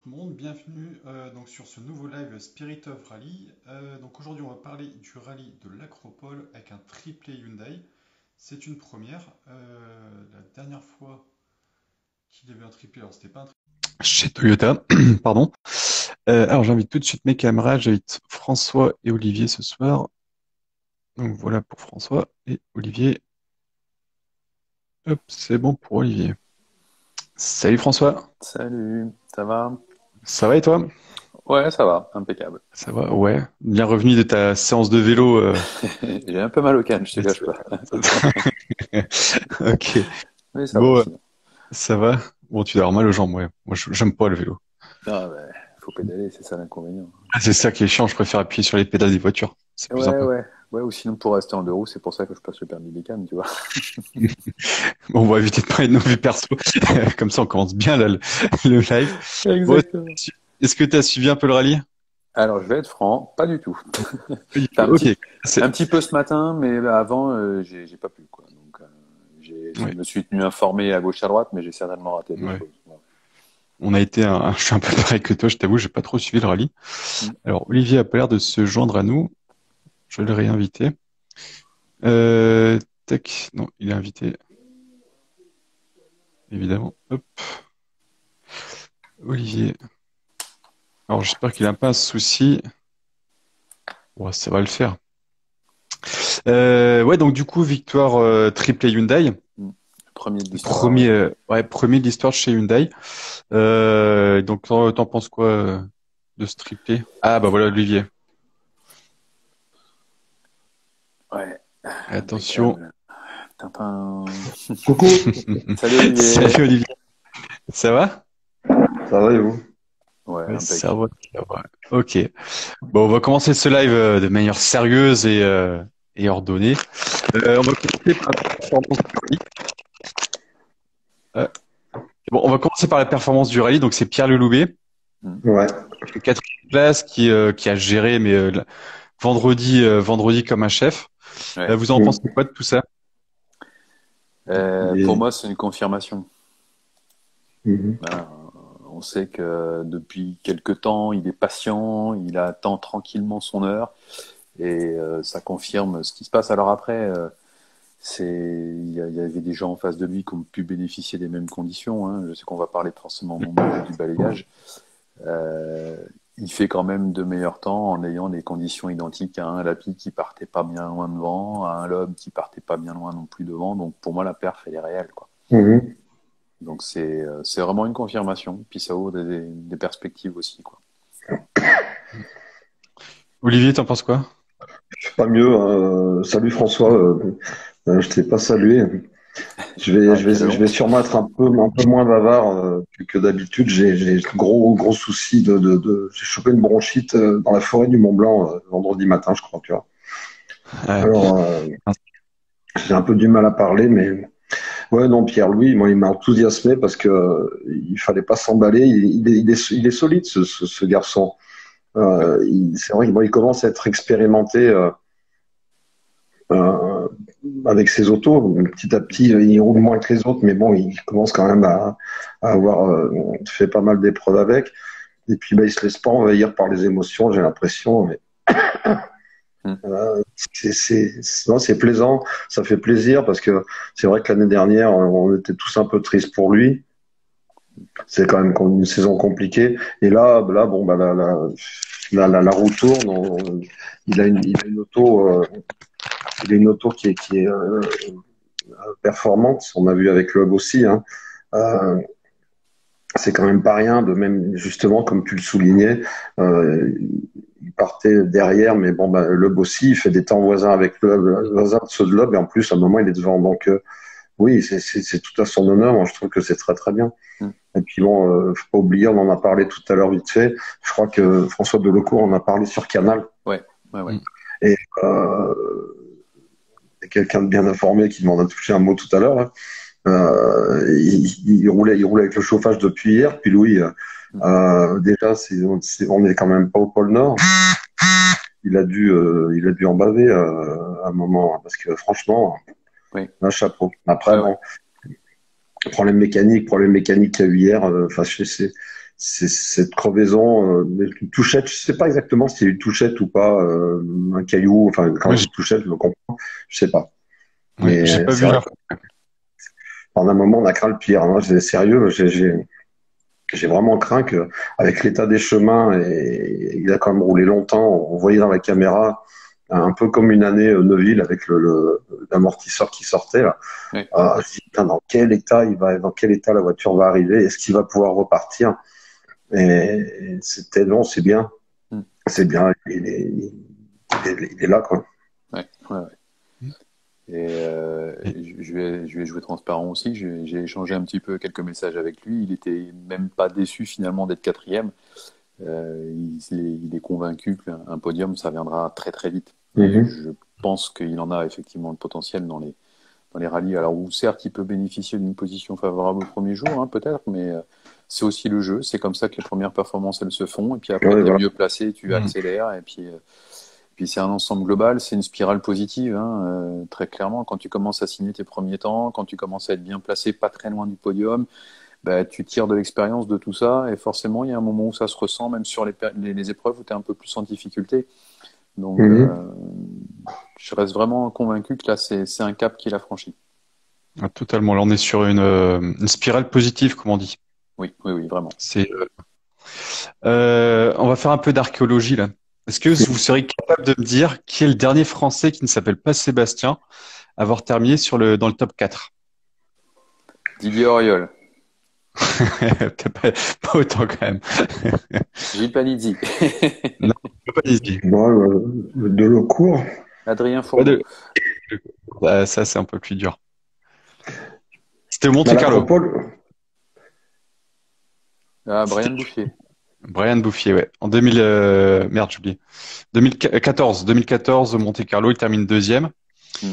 Tout le monde, bienvenue donc sur ce nouveau live Spirit of Rally. Donc aujourd'hui on va parler du rallye de l'Acropole avec un triplé Hyundai. C'est une première. La dernière fois qu'il y avait un triplé, alors c'était pas un triplé. Chez Toyota, pardon. Alors j'invite tout de suite mes camarades, j'invite François et Olivier ce soir. Donc voilà pour François et Olivier. Hop, c'est bon pour Olivier. Salut François, Salut, ça va? ça va et toi? Ouais, ça va, impeccable. Ça va, ouais. Bien revenu de ta séance de vélo. J'ai un peu mal au canne, je te cache pas. Ok. Mais ça va Bon, sinon. ça va? Bon, tu dois avoir mal aux jambes, ouais. Moi, j'aime pas le vélo. Ah ouais, faut pédaler, c'est ça l'inconvénient. Ah, c'est ça qui est chiant, je préfère appuyer sur les pédales des voitures. C'est plus Ouais, sympa. ouais, ouais, ou sinon pour rester en deux roues, c'est pour ça que je passe le permis des cannes, tu vois. Bon, on va éviter de parler de nos vies perso. Comme ça, on commence bien là, le live. Bon, Exactement. est-ce que tu as suivi un peu le rallye? Alors, je vais être franc, pas du tout. Pas du tout. Enfin, Ok. C'est... un petit peu ce matin, mais avant, j'ai pas pu, quoi. Donc, je Ouais, me suis tenu informé à gauche à droite, mais j'ai certainement raté des ouais. choses. Voilà. On a été je suis un peu pareil que toi, je t'avoue, j'ai pas trop suivi le rallye. Mm. Alors, Olivier a pas l'air de se joindre à nous. Je vais le réinviter. Tac. Non, il est invité, évidemment. Hop. Olivier. Alors, j'espère qu'il n'a pas un souci. Ouais, ça va le faire. Ouais, donc du coup, victoire triplé Hyundai. Mm. Premier de l'histoire, ouais. Premier de l'histoire de chez Hyundai. Donc, t'en penses quoi de ce triplé? Ah, bah voilà, Olivier. Ouais, Attention. impeccable. Tintin. Coucou, Salut Olivier. Salut Olivier. Ça va? ça va et vous? Ouais, Ouais, ça impec. va, ça va. Ok. Bon, on va commencer ce live de manière sérieuse et ordonnée. On va commencer par la performance du rallye. Euh, bon, on va commencer par la performance du rallye. Donc, c'est Pierre Leloubet, Mm. Ouais. quatrième place, qui a géré, mais vendredi comme un chef. Ouais. Vous en pensez Mm. quoi de tout ça? Pour Et- moi, c'est une confirmation. Mhm. Voilà. On sait que depuis quelque temps, il est patient, il attend tranquillement son heure, et ça confirme ce qui se passe. Alors après, il y avait des gens en face de lui qui ont pu bénéficier des mêmes conditions, hein. Je sais qu'on va parler forcément du balayage. Euh, il fait quand même de meilleurs temps en ayant des conditions identiques à un Lapi qui partait pas bien loin devant, à un Loeb qui partait pas bien loin non plus devant. Donc pour moi, la perf, elle est réelle, quoi. Mhm. Donc c'est vraiment une confirmation. Puis ça ouvre des perspectives aussi, quoi. Olivier, t'en penses quoi? Pas mieux. Salut François. Je t'ai pas salué. Ah, quelle Je vais honte. sûrement être un peu moins bavard que d'habitude. J'ai gros souci j'ai chopé une bronchite dans la forêt du Mont Blanc vendredi matin, je crois, tu vois. Ouais. Alors, j'ai un peu du mal à parler, mais ouais, non, Pierre-Louis, moi, il m'a enthousiasmé parce que il fallait pas s'emballer. Il est solide, ce garçon. Ouais. C'est vrai qu'il commence à être expérimenté euh, avec ses autos. Petit à petit, il roule moins que les autres, mais bon, il commence quand même à avoir fait pas mal d'épreuves avec. Et puis, bah, il se laisse pas envahir par les émotions, j'ai l'impression. Mais, Mm. non, c'est plaisant, ça fait plaisir parce que c'est vrai que l'année dernière, on était tous un peu tristes pour lui. C'est quand même une saison compliquée. Et là, bon, bah, la roue tourne. Il a une auto. Il a une auto qui est performante. On a vu avec Loeb aussi. Hein. Euh, c'est quand même pas rien de même justement comme tu le soulignais. Il partait derrière, mais bon, bah, Loeb aussi, il fait des temps voisins avec Loeb, voisins de ceux de Loeb, et en plus à un moment il est devant. Donc oui, c'est tout à son honneur. Moi, je trouve que c'est très bien. Mm. Et puis bon, faut pas oublier, on en a parlé tout à l'heure vite fait. Je crois que François Delecourt en a parlé sur Canal. Ouais, ouais, ouais. Et c'est quelqu'un de bien informé qui m'en a touché un mot tout à l'heure. Là. Il roulait avec le chauffage depuis hier. Puis Louis, Mm. déjà, on est quand même pas au pôle Nord. Il a dû en baver à un moment, hein, parce que franchement, Oui. un chapeau. Après, Ouais, ouais. bon, problème mécanique qu'il y a eu hier. Enfin, cette crevaison, une touchette, je sais pas exactement si c'est une touchette ou pas, un caillou, enfin quand Moi, je dis touchette, je me comprends, je sais pas. j'ai Mais pas c'est vu vrai là. que pendant un moment on a craint le pire. Hein. C'est sérieux, j'ai vraiment craint que avec l'état des chemins et il a quand même roulé longtemps, on voyait dans la caméra un peu comme une année Neuville avec l'amortisseur qui sortait là. Ouais. Je dis, putain, dans quel état la voiture va arriver? Est-ce qu'il va pouvoir repartir? Et c'était non, c'est bien. Mm. C'est bien. Il est là, quoi. Ouais, ouais, ouais. Et je vais jouer transparent aussi. J'ai échangé un petit peu quelques messages avec lui. Il était même pas déçu finalement d'être quatrième. Il est convaincu qu'un podium, ça viendra très très vite. Et je pense qu'il en a effectivement le potentiel dans les rallyes. Alors, où certes, il peut bénéficier d'une position favorable au premier jour, hein, peut-être, mais c'est aussi le jeu. C'est comme ça que les premières performances, elles se font. Et puis après, Ouais, tu es voilà. mieux placé, tu accélères. Et puis c'est un ensemble global, c'est une spirale positive, hein, très clairement. Quand tu commences à signer tes premiers temps, quand tu commences à être bien placé, pas très loin du podium, bah, tu tires de l'expérience de tout ça. Et forcément, il y a un moment où ça se ressent, même sur les épreuves où tu es un peu plus en difficulté. Donc, je reste vraiment convaincu que là, c'est un cap qu'il a franchi. Ah, totalement. Là, on est sur une spirale positive, comme on dit. Oui, oui, oui, vraiment. On va faire un peu d'archéologie là. Est-ce que vous serez capable de me dire qui est le dernier Français qui ne s'appelle pas Sébastien à avoir terminé dans le top 4? Didier Auriol. Peut-être pas autant quand même. Gilles Panizzi. Non, pas d'idée. Bon, de l'eau court. Adrien Fourneau. Ça, c'est un peu plus dur. C'était au À Monte-Carlo. l'Acropole. Brian Bouffier. Brian Bouffier, ouais. En merde, j'ai oublié. 2014, au Monte-Carlo, il termine deuxième.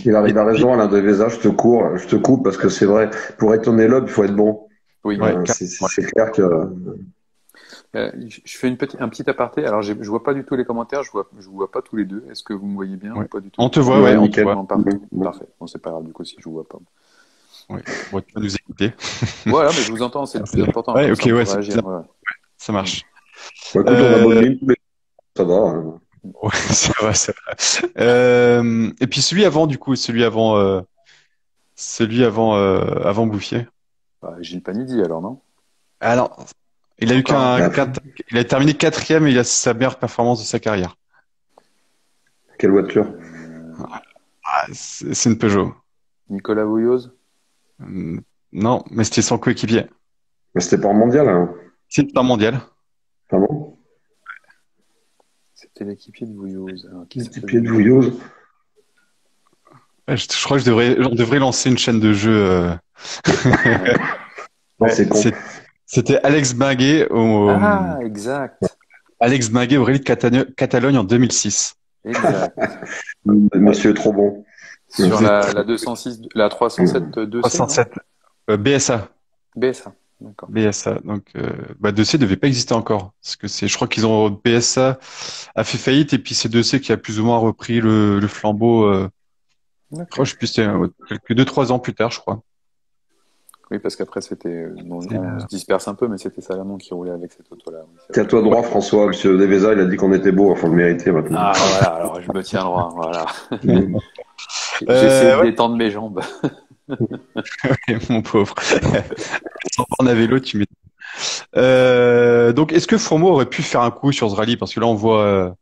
Il a raison, Alain Devesa, je te coupe parce que c'est vrai, pour étonner l'homme, il faut être bon. Oui. Ouais, c'est clair que. Je fais un petit aparté. Alors, je vois pas du tout les commentaires. Je vois pas tous les deux. Est-ce que vous me voyez bien ou pas du tout? On te voit, ouais, on te voit. Non, parfait. Bon, c'est pas grave du coup si je vous vois pas. Ouais. Bon, tu vas nous écouter. Voilà, mais je vous entends, c'est le plus important. Ouais, ok, ouais, ça marche. Écoute, on a beau tous les... Ça va. Hein. Ouais, c'est vrai. Et puis celui avant avant Bouffier. Gilles Panizzi, alors, non? Ah non, il a terminé quatrième et il a sa meilleure performance de sa carrière. Quelle voiture? C'est une Peugeot. Nicolas Vouilloz? Non, mais c'était son coéquipier. Mais c'était pas en mondial. Hein. C'est un mondial. Ah bon? C'était l'équipier de Vouilloz. L'équipier de Vouilloz. Ouais, je crois que on devrait lancer une chaîne de jeux. Non, c'est con. C'était Alex Minguet exact. Alex Minguet au Rallye de Catalogne en 2006. Exact. Monsieur est trop bon. Sur la 206, la 307 2C, 307 BSA. BSA, d'accord. BSA. Donc, 2C ne devait pas exister encore. Parce que je crois qu'ils ont BSA a fait faillite et puis c'est 2C qui a plus ou moins repris le flambeau. Je crois, je sais plus, c'était quelques 2-3 ans plus tard, je crois. Oui, parce qu'après, on se disperse un peu, mais c'était Salamon qui roulait avec cette auto-là. Oui, tiens-toi droit, François. Monsieur Devesa, il a dit qu'on était beau. Il faut le mériter maintenant. Ah, voilà, alors je me tiens droit. Voilà. J'essaie de détendre mes jambes. Mon pauvre. On avait l'autre, tu m'étonnes. Donc, est-ce que Fourmeau aurait pu faire un coup sur ce rallye? Parce que là, on voit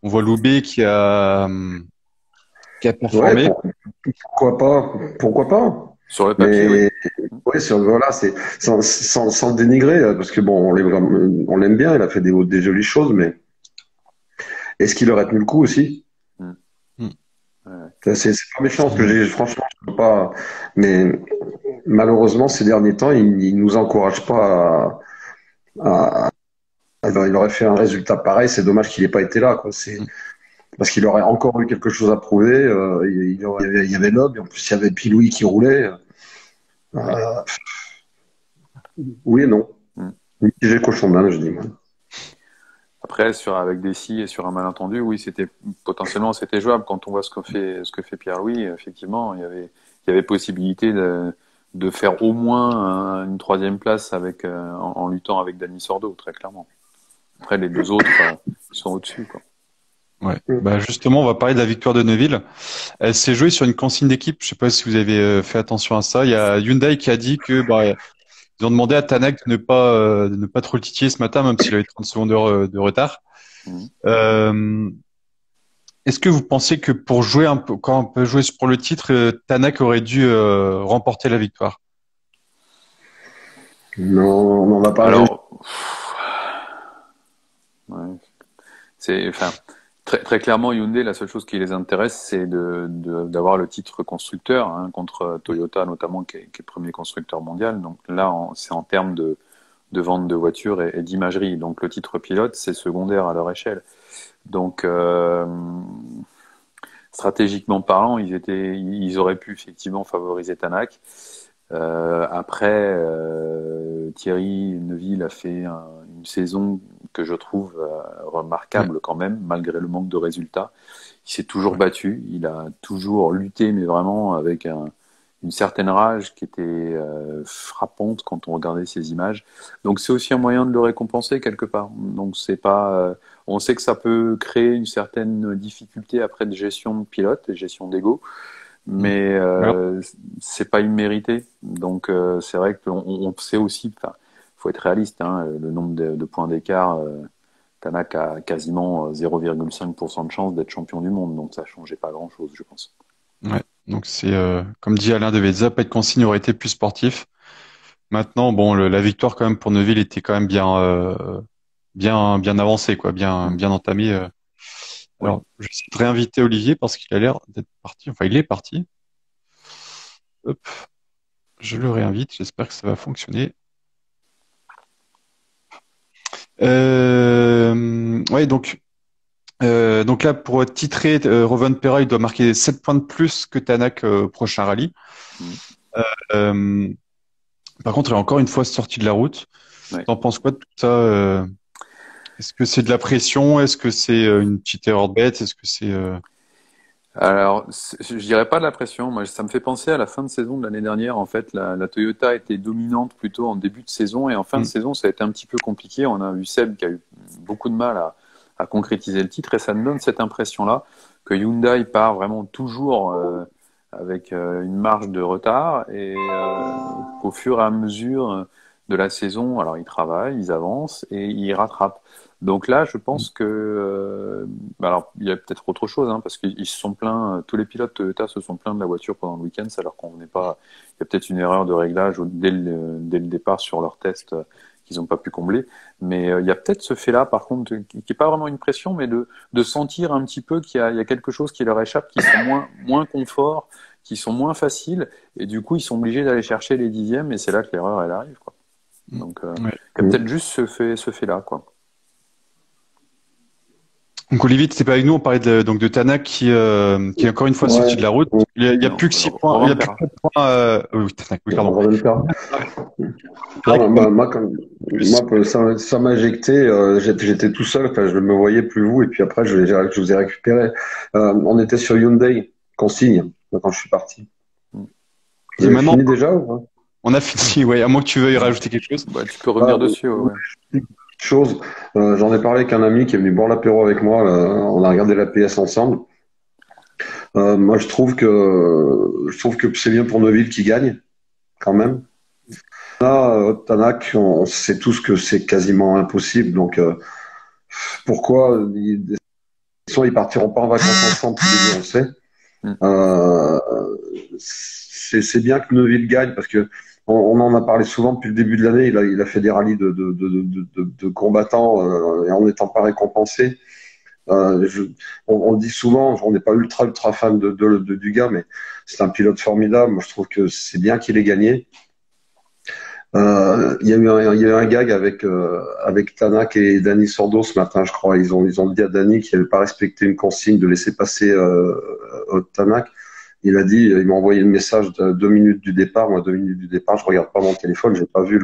Loubet qui a performé. Ouais, pourquoi pas? Sur le papier, oui. Ouais, voilà, c'est sans le dénigrer, parce que bon, on l'aime bien, il a fait des jolies choses, mais est-ce qu'il aurait tenu le coup aussi? C'est pas méchant ce que j'ai, franchement, je peux pas, mais malheureusement, ces derniers temps, il nous encourage pas il aurait fait un résultat pareil, c'est dommage qu'il n'ait pas été là, quoi. Parce qu'il aurait encore eu quelque chose à prouver, il y avait Loeb, et en plus il y avait Pilouis qui roulait. Oui et non. J'ai cochon d'Inde, je dis. Moi. Après, avec des si et sur un malentendu, oui, potentiellement c'était jouable. Quand on voit ce que fait Pierre-Louis, effectivement, il y avait possibilité de faire au moins une troisième place avec en luttant avec Dani Sordo, très clairement. Après, les deux autres ils sont au-dessus, quoi. Ouais. Bah justement, on va parler de la victoire de Neuville. Elle s'est jouée sur une consigne d'équipe. Je sais pas si vous avez fait attention à ça. Il y a Hyundai qui a dit que ils ont demandé à Tanak de ne pas trop le titiller ce matin, même s'il avait 30 secondes de retard. Mhm. Est-ce que vous pensez que pour jouer un peu, quand on peut jouer pour le titre, Tanak aurait dû remporter la victoire? Non, on n'en a pas. Alors, ouais, enfin, très clairement, Hyundai, la seule chose qui les intéresse, c'est d'avoir le titre constructeur, hein, contre Toyota notamment, qui est premier constructeur mondial. Donc là, c'est en termes de vente de voitures et d'imagerie. Donc le titre pilote, c'est secondaire à leur échelle. Donc stratégiquement parlant, ils auraient pu effectivement favoriser Tanak. Après, Thierry Neuville a fait une saison que je trouve remarquable quand même, malgré le manque de résultats. Il s'est toujours battu, il a toujours lutté, mais vraiment avec une certaine rage qui était frappante quand on regardait ces images. Donc c'est aussi un moyen de le récompenser quelque part. Donc c'est pas, on sait que ça peut créer une certaine difficulté après de gestion de pilote et gestion d'ego, mais c'est pas immérité. Donc c'est vrai qu'on sait aussi, enfin, faut être réaliste, hein, le nombre de points d'écart. Tanak a quasiment 0,5% de chance d'être champion du monde, donc ça changeait pas grand-chose, je pense. Ouais. Donc c'est comme dit Alain Devezza, pas de consigne aurait été plus sportif. Maintenant, bon, la victoire quand même pour Neuville était quand même bien avancée, quoi, bien entamée. Oui. Alors, je vais de réinviter Olivier parce qu'il a l'air d'être parti. Enfin, il est parti. Hop, je le réinvite. J'espère que ça va fonctionner. Ouais, donc là, pour titrer, Rovanpera, il doit marquer 7 points de plus que Tanak au prochain rallye. Euh, Par contre, il est encore une fois sorti de la route. Ouais. T'en penses quoi de tout ça? Est-ce que c'est de la pression? Est-ce que c'est une petite erreur de bête? Est-ce que c'est Alors, je dirais pas de la pression. Moi, ça me fait penser à la fin de saison de l'année dernière. En fait, la Toyota était dominante plutôt en début de saison et en fin de saison, ça a été un petit peu compliqué. On a vu Seb qui a eu beaucoup de mal à concrétiser le titre et ça me donne cette impression-là que Hyundai part vraiment toujours avec une marge de retard et qu'au fur et à mesure de la saison, alors ils travaillent, ils avancent et ils rattrapent. Donc là, je pense que, alors il y a peut-être autre chose, hein, parce qu'ils se sont plaints, tous les pilotes Toyota se sont plaints de la voiture pendant le week-end, ça leur convenait pas. Il y a peut-être une erreur de réglage dès le départ sur leur test qu'ils n'ont pas pu combler. Mais il y a peut-être ce fait-là, par contre, qui est pas vraiment une pression, mais de sentir un petit peu qu'il y a quelque chose qui leur échappe, qui sont moins confort, qui sont moins faciles, et du coup ils sont obligés d'aller chercher les dixièmes, et c'est là que l'erreur elle arrive, quoi. Donc, il y a peut-être juste ce fait-là, quoi. Donc Olivier, t'étais pas avec nous, on parlait donc de Tanak qui est encore une fois sorti de la route. Il y a plus que 6 points. Il y a plus que 4 points. Oui, Tanak, oui, pardon. Moi, ça m'a éjecté. J'étais tout seul. Enfin, je ne me voyais plus vous. Et puis après, je vous ai récupéré. On était sur Hyundai, consigne, quand je suis parti. Vous avez fini déjà ou pas? On a fini, ouais. À moins que tu veuilles rajouter quelque chose. Bah, tu peux revenir dessus. Ouais. J'en ai parlé avec un ami qui est venu boire l'apéro avec moi. On a regardé la PS ensemble. Moi, je trouve que c'est bien pour Neuville qui gagne, quand même. Là, Tanak, on sait tous que c'est quasiment impossible. Donc, pourquoi ils partiront pas en vacances ensemble tous les deux, on sait. C'est bien que Neuville gagne parce que on en a parlé souvent depuis le début de l'année. Il a fait des rallyes de combattants et en n'étant pas récompensé. On dit souvent, on n'est pas ultra fan du gars, mais c'est un pilote formidable. Moi, je trouve que c'est bien qu'il ait gagné. Il y a eu un gag avec Tanak et Dani Sordo ce matin, je crois. Ils ont dit à Dani qu'il n'avait pas respecté une consigne de laisser passer Tanak. Il m'a envoyé le message de 2 minutes du départ. Moi, 2 minutes du départ, je regarde pas mon téléphone, j'ai pas vu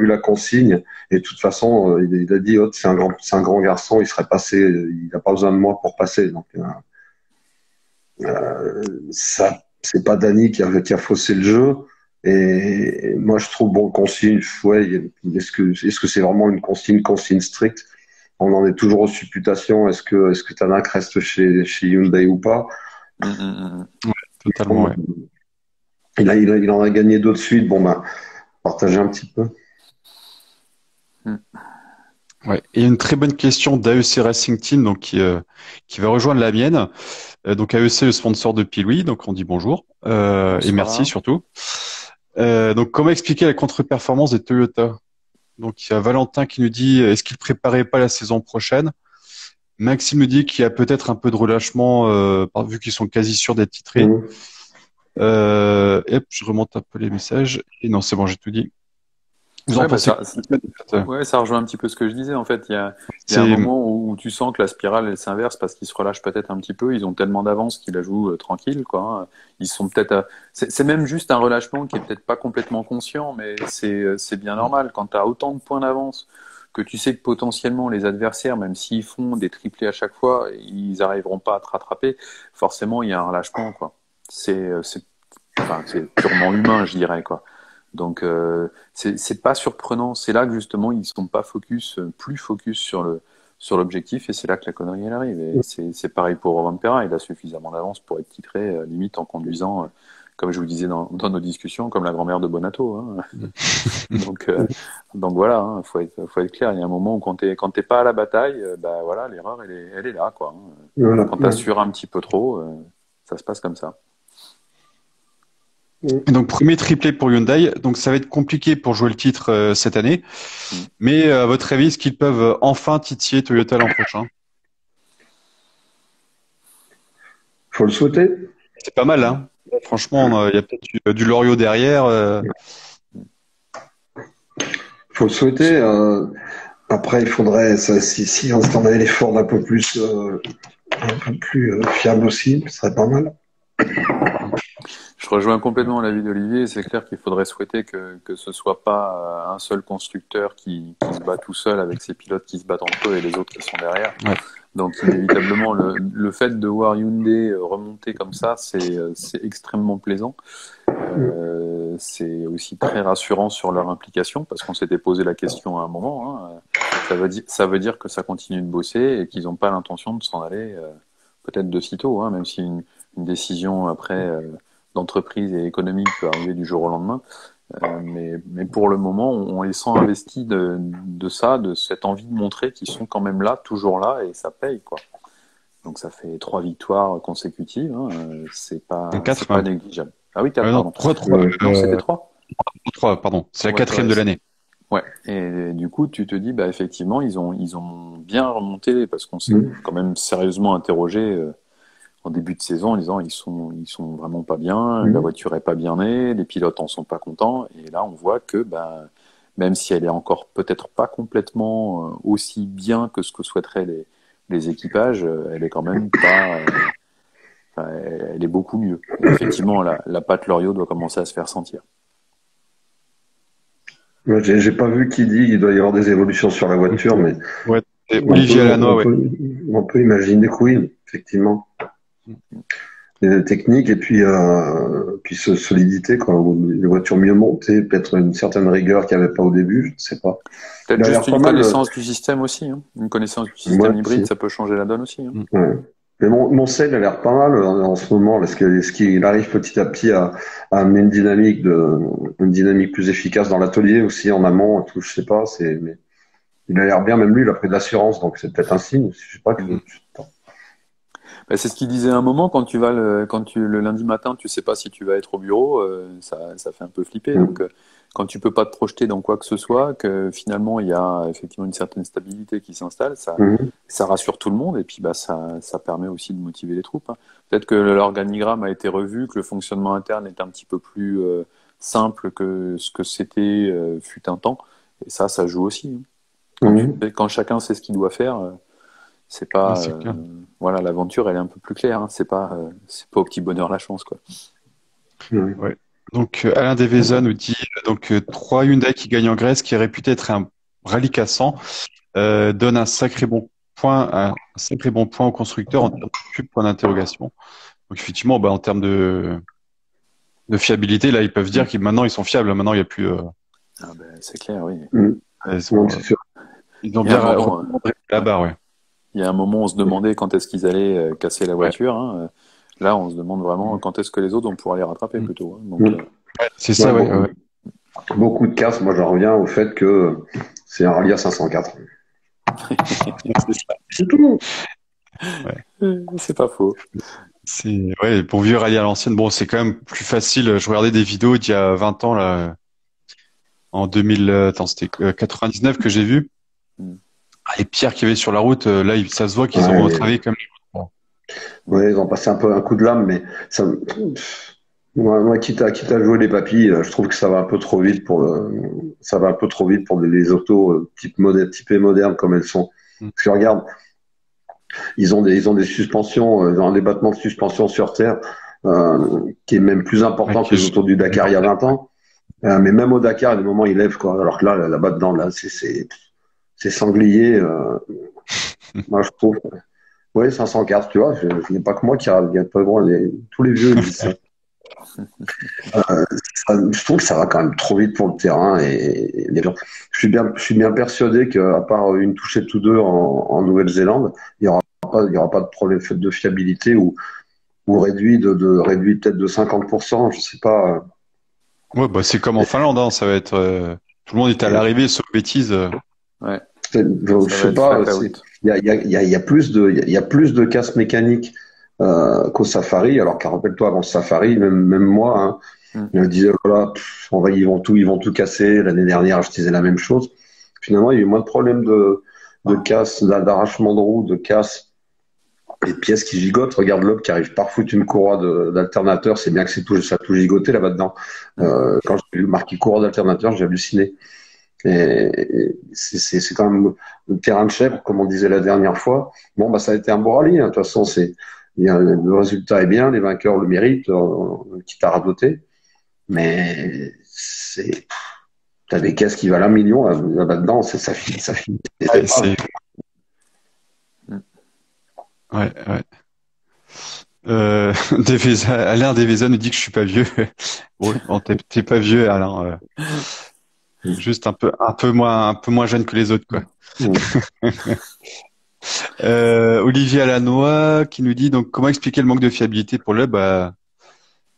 la consigne. Et de toute façon, il a dit, c'est un grand garçon, il serait passé, il n'a pas besoin de moi pour passer. Donc, c'est pas Dany qui a faussé le jeu. Et moi, je trouve, bon, consigne, ouais, est-ce que c'est vraiment une consigne stricte? On en est toujours aux supputations. Est-ce que Tanak reste chez Hyundai ou pas? Hum, hum, hum. Totalement, ouais. Il en a gagné deux de suite. Bon, bah, partagez un petit peu. Ouais. Et une très bonne question d'AEC Racing Team, donc qui va rejoindre la mienne. Donc AEC, le sponsor de Piloui, donc on dit bonjour et merci Bonsoir. surtout. Donc comment expliquer la contre-performance des Toyota? Donc il y a Valentin qui nous dit est-ce qu'il préparait pas la saison prochaine? Maxime nous dit qu'il y a peut-être un peu de relâchement vu qu'ils sont quasi sûrs d'être titrés. Mhm. Hop, je remonte un peu les messages. Et non, c'est bon, j'ai tout dit. Vous en Ouais, bah, pensez quoi? ouais, ça rejoint un petit peu ce que je disais. En fait, il y a un C'est moment où tu sens que la spirale, elle s'inverse parce qu'ils se relâchent peut-être un petit peu. Ils ont tellement d'avance qu'ils la jouent tranquille, quoi, hein. Ils sont peut-être. C'est même juste un relâchement qui est peut-être pas complètement conscient, mais c'est bien normal quand tu as autant de points d'avance que tu sais que potentiellement les adversaires, même s'ils font des triplés à chaque fois, ils arriveront pas à te rattraper. Forcément, il y a un relâchement, quoi. Enfin, c'est purement humain, je dirais, quoi. Donc c'est pas surprenant. C'est là que justement ils sont pas plus focus sur l'objectif, et c'est là que la connerie elle arrive. Et c'est pareil pour Rovanpera. Il a suffisamment d'avance pour être titré limite en conduisant, comme je vous le disais dans nos discussions, comme la grand-mère de Bonato, hein. Donc voilà, hein, faut être clair. Il y a un moment où quand t'es pas à la bataille, bah voilà, l'erreur elle est là, quoi, hein. Voilà. Quand t'assures un petit peu trop, ça se passe comme ça. Et donc premier triplé pour Hyundai. Donc ça va être compliqué pour jouer le titre cette année. Mm. Mais à votre avis, est-ce qu'ils peuvent enfin titiller Toyota l'an prochain? Faut le souhaiter. C'est pas mal, hein. Franchement, il y a peut-être du Loriot derrière. Faut le souhaiter. Après, il faudrait, si on avait les Ford un peu plus fiables aussi, ce serait pas mal. Je rejoins complètement l'avis d'Olivier. C'est clair qu'il faudrait souhaiter que ce soit pas un seul constructeur qui se bat tout seul avec ses pilotes qui se battent entre eux et les autres qui sont derrière. Ouais. Donc inévitablement, le fait de voir Hyundai remonter comme ça, c'est extrêmement plaisant. C'est aussi très rassurant sur leur implication parce qu'on s'était posé la question à un moment, hein. Ça veut dire que ça continue de bosser et qu'ils n'ont pas l'intention de s'en aller peut-être de sitôt, hein, même si une décision après d'entreprise et économique peut arriver du jour au lendemain. Mais pour le moment, on les sent investis de cette envie de montrer qu'ils sont quand même là, toujours là, et ça paye, quoi. Donc ça fait 3 victoires consécutives, hein, c'est pas négligeable. Ah oui, 4, pardon. 3. Non, c'était 3. 3, pardon. C'est la quatrième de l'année. Ouais. Et du coup, tu te dis, bah effectivement, ils ont bien remonté parce qu'on s'est quand même sérieusement interrogé en début de saison en disant ils sont vraiment pas bien, la voiture est pas bien née, les pilotes en sont pas contents, et là on voit que même si elle est encore peut-être pas complètement aussi bien que ce que souhaiteraient les équipages, elle est quand même pas elle est beaucoup mieux. Et effectivement, la patte Loriot doit commencer à se faire sentir. Moi, j'ai pas vu qui dit qu'il doit y avoir des évolutions sur la voiture, mais ouais, Olivier Alanois, on peut imaginer que oui, effectivement. Les techniques et puis solidité, quoi. Les voitures mieux montées, peut-être une certaine rigueur qu'il n'y avait pas au début, je ne sais pas. Peut-être juste une connaissance du système aussi, hein. Une connaissance du système hybride, ça peut changer la donne aussi, hein. Ouais. Mais Moncel a l'air pas mal en ce moment. Est-ce qu'il arrive petit à petit à amener une dynamique plus efficace dans l'atelier aussi en amont, tout, je sais pas. Mais il a l'air bien, même lui, il a pris de l'assurance, donc c'est peut-être un signe. Je sais pas. C'est ce qu'il disait à un moment, quand le lundi matin, tu sais pas si tu vas être au bureau, ça fait un peu flipper. Donc, quand tu peux pas te projeter dans quoi que ce soit, que finalement il y a effectivement une certaine stabilité qui s'installe, ça rassure tout le monde, et puis ça permet aussi de motiver les troupes, hein. Peut-être que l'organigramme a été revu, que le fonctionnement interne est un petit peu plus simple que ce que c'était fut un temps, et ça joue aussi, hein. Quand chacun sait ce qu'il doit faire. C'est pas voilà, l'aventure elle est un peu plus claire, hein. C'est pas au petit bonheur la chance, quoi. Ouais. Donc Alain Deveza nous dit 3 Hyundai qui gagnent en Grèce, qui est réputé être un rallye cassant, donne un sacré bon point au constructeur en termes de point d'interrogation. Donc effectivement, en termes de de fiabilité. Là, ils peuvent dire qu'ils maintenant ils sont fiables. Maintenant, il y a plus. Ah ben, c'est clair, oui. Ils sont, Non, c'est sûr. ils ont Il y a bien un moment, redressé la barre, ouais. il y a un moment, on se demandait quand est-ce qu'ils allaient casser la Ouais. voiture. Hein. Là, on se demande vraiment quand est-ce que les autres vont pouvoir les rattraper Mm. plutôt. Hein. Donc, Mm. C'est ça, Ouais, ouais. beaucoup, Ouais. beaucoup de casses. Moi, j'en reviens au fait que c'est un rallye à 504. C'est ça. C'est tout. c'est pas faux. C'est ouais, pour vieux rallye à l'ancienne, bon, c'est quand même plus facile. Je regardais des vidéos d'il y a 20 ans là, en 2000. Attends, c'était 99 que j'ai vu. Mm. Ah, les pierres qu'il y avait sur la route, là, ça se voit qu'ils Ouais, ont retravaillé comme. ouais, ils ont passé un peu un coup de lame, mais ça, moi, quitte à jouer les papilles, je trouve que ça va un peu trop vite ça va un peu trop vite pour les autos typées modernes comme elles sont. Mm. Parce que regarde, ils ont des suspensions, ils ont un débattement de suspension sur terre qui est même plus important Avec que les autos du Dakar il y a 20 ans. Mais même au Dakar, il y a des moments ils lèvent quoi. Alors que là-bas dedans, là, c'est sanglier. Moi, je trouve. Oui, 504, tu vois. Il n'y a pas que moi qui il y a pas vraiment tous les vieux ils disent ça. Je trouve que ça va quand même trop vite pour le terrain et les gens. Je suis bien persuadé qu'à part une touchée tous deux en Nouvelle-Zélande, il y aura pas de problème de fiabilité ou réduit peut-être de 50%, je sais pas. Ouais, bah c'est comme en Finlande, hein, ça va être. Tout le monde est à l'arrivée, sauf bêtise. Ouais. Je Ça va sais être pas, flat out. il y a plus il y a plus de casse mécanique qu'au Safari. Alors qu'à rappelle-toi, avant le Safari, même moi, hein, Mm. je me disais, voilà, ils vont tout casser. L'année dernière, je disais la même chose. Finalement, il y a eu moins de problèmes de casse, d'arrachement de roue, de casse et de pièces qui gigotent. Regarde l'homme qui arrive par foutre une courroie d'alternateur. C'est bien que ça a tout gigoté là-bas dedans. Quand j'ai vu marqué courroie d'alternateur, j'ai halluciné. Et c'est quand même le terrain de chèvre, comme on disait la dernière fois. Bon, bah, ça a été un beau rallye, hein. De toute façon, le résultat est bien, les vainqueurs le méritent, quitte à radoter. Mais t'as des caisses qui valent 1 million là-dedans, ça finit. Ouais, ouais, ouais. Alain Devesa nous dit que je suis pas vieux. Ouais, bon, t'es pas vieux, Alain. Juste un peu moins jeune que les autres, quoi. Olivier Alanois qui nous dit donc comment expliquer le manque de fiabilité pour le bah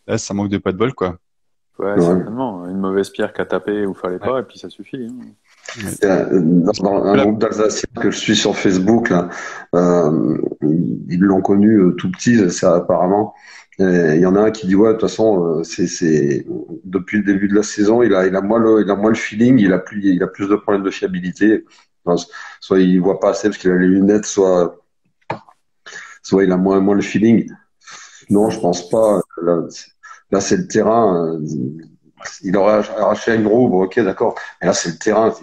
là ça manque de pas de bol, quoi. Ouais, Ouais. certainement. Une mauvaise pierre qu'à taper où fallait pas, et puis ça suffit. Hein. Dans un groupe d'Alsaciens que je suis sur Facebook, là, ils l'ont connu tout petit, ça apparemment. Et il y en a un qui dit ouais, de toute façon, c'est depuis le début de la saison, il a moins le feeling, il a plus de problèmes de fiabilité. Enfin, soit il voit pas assez parce qu'il a les lunettes, soit il a moins le feeling. Non, je pense pas. Là, c'est le terrain. Il aurait arraché une roue, bon, ok, d'accord. Mais là, c'est le terrain.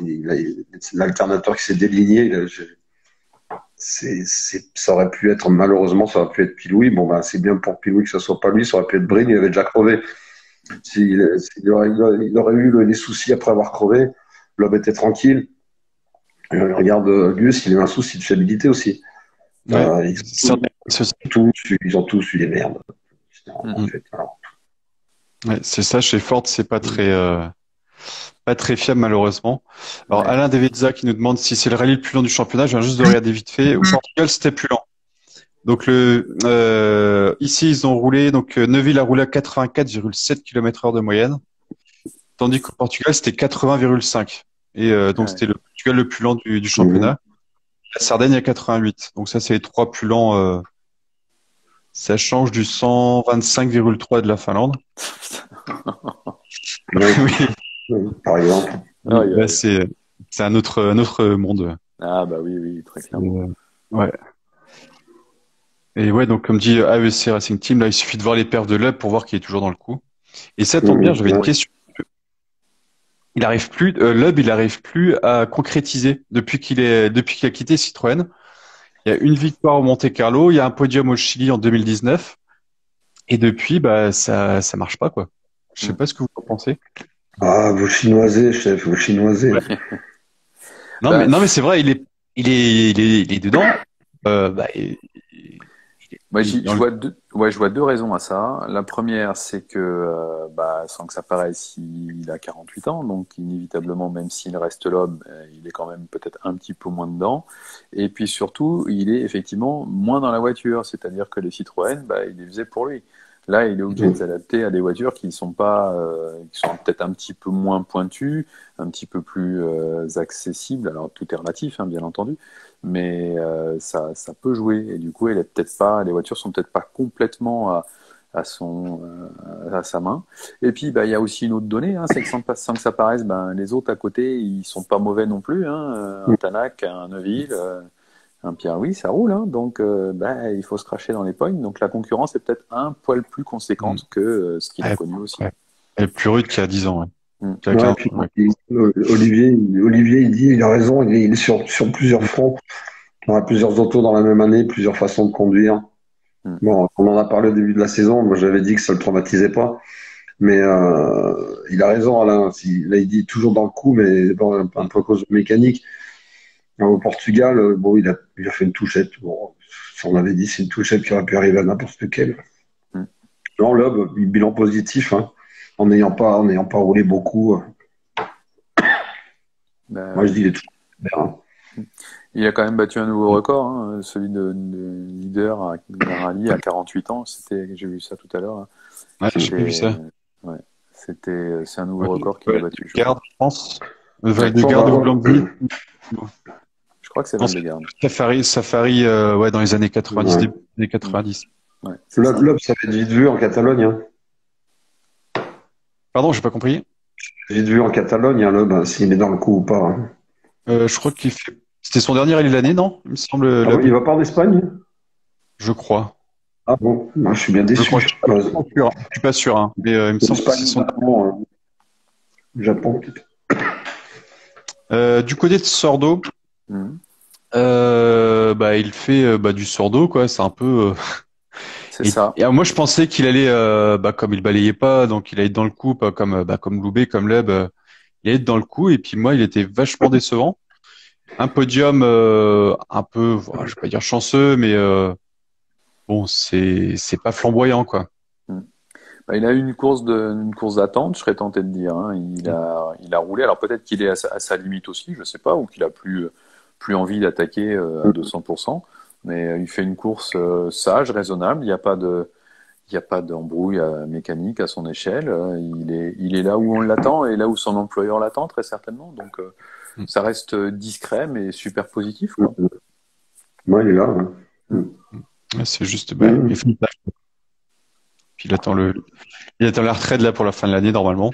L'alternateur qui s'est déligné. Ça aurait pu être, malheureusement, ça aurait pu être Pilouis. Bon, ben, c'est bien pour Pilouis que ce soit pas lui. Ça aurait pu être Brine. Il avait déjà crevé. Il aurait eu les soucis après avoir crevé. L'homme était tranquille. Regarde, Gus, il a eu un souci de fiabilité aussi. Ouais. Ils ont tous eu des merdes. En fait, alors. Ouais, c'est ça, chez Ford, c'est pas très fiable, malheureusement. Alors, Ouais. Alain Davidza qui nous demande si c'est le rallye le plus long du championnat. Je viens juste de regarder vite fait. Au Portugal, c'était plus lent. Donc, ici, ils ont roulé, donc, Neuville a roulé à 84,7 km/h de moyenne. Tandis qu'au Portugal, c'était 80,5. Et, donc, c'était le Portugal le plus lent du championnat. La Sardaigne à 88. Donc, ça, c'est les trois plus lents, ça change du 125,3 de la Finlande. Oui, par exemple. Là, c'est un autre monde. Ah bah oui, très clairement. Ouais. Et ouais, donc comme dit AEC Racing Team, là, il suffit de voir les perfs de Loeb pour voir qu'il est toujours dans le coup. Et ça tombe bien, j'avais une question. Loeb, il arrive plus à concrétiser depuis qu'il a quitté Citroën. Il y a une victoire au Monte-Carlo, il y a un podium au Chili en 2019. Et depuis, bah, ça marche pas, quoi. Je sais pas ce que vous en pensez. Ah, vous chinoisez, chef, vous chinoisez. Ouais. Non, mais c'est vrai, il est dedans. Bah, il Moi, je vois deux raisons à ça. La première, c'est que, sans que ça paraisse, il a 48 ans, donc inévitablement, même s'il reste l'homme, il est quand même peut-être un petit peu moins dedans. Et puis surtout, il est effectivement moins dans la voiture, c'est-à-dire que les Citroën, il les faisait pour lui. Là, il est obligé de s'adapter à des voitures qui sont pas, qui sont peut-être un petit peu moins pointues, un petit peu plus accessibles. Alors tout est relatif, hein, bien entendu, mais ça peut jouer. Et du coup, les voitures sont peut-être pas complètement à sa main. Et puis, il y a aussi une autre donnée, hein, c'est que sans que ça paraisse, les autres à côté, ils sont pas mauvais non plus, hein. Un Tanak, un Neuville, un Pierre-Louis, ça roule, hein. Donc, il faut se cracher dans les pognes. Donc, la concurrence est peut-être un poil plus conséquente que ce qu'il a connu aussi. Ouais. Elle est plus rude qu'il y a 10 ans. Ouais. Olivier, il dit, il a raison, il est sur plusieurs fronts. On a plusieurs autos dans la même année, plusieurs façons de conduire. Bon, on en a parlé au début de la saison. Moi, j'avais dit que ça le traumatisait pas. Mais il a raison, Alain. Là, il dit toujours dans le coup, mais un peu à cause de mécanique. Au Portugal, il a fait une touchette. Bon, on avait dit, c'est une touchette qui aurait pu arriver à n'importe lequel. Non, là, bilan positif, hein, en n'ayant pas roulé beaucoup. Moi, je dis, il est toujours super, hein. Il a quand même battu un nouveau record, hein, celui de leader d'un rallye à 48 ans. J'ai vu ça tout à l'heure. Ouais, j'ai vu ça. Ouais, c'est un nouveau record qu'il a battu. Garde, je pense. Garde ou Blanqui. Je crois que c'est Vingegaard. Safari, dans les années 90, début des années 90. Ouais, Loeb, ça fait vite vu en Catalogne, hein. Pardon, j'ai pas compris. Vite vu en Catalogne, hein, Loeb, s'il est dans le coup ou pas, hein. Je crois c'était son dernier rallye de l'année, non? Il me semble. Il va pas en Espagne? Je crois. Ah bon, moi je suis bien déçu. Je suis pas sûr, hein, mais il me semble que c'est son Japon. Du côté de Sordo, il fait du Sordo, quoi. C'est un peu. C'est ça. Et moi, je pensais qu'il allait, comme il balayait pas, donc il allait être dans le coup, pas comme Loubet, comme Loeb, il allait être dans le coup. Et puis moi, il était vachement décevant. Un podium un peu, je vais pas dire chanceux, mais bon, c'est pas flamboyant, quoi. Il a eu une course d'attente, je serais tenté de dire, hein. Il a roulé. Alors peut-être qu'il est à sa limite aussi, je sais pas, ou qu'il a plus envie d'attaquer à 200%. Mais il fait une course sage, raisonnable. Il n'y a pas d'embrouille mécanique à son échelle. Il est là où on l'attend et là où son employeur l'attend, très certainement. Donc ça reste discret mais super positif, quoi. Ouais, il est là. Ouais. C'est juste. Puis il attend la retraite là pour la fin de l'année normalement.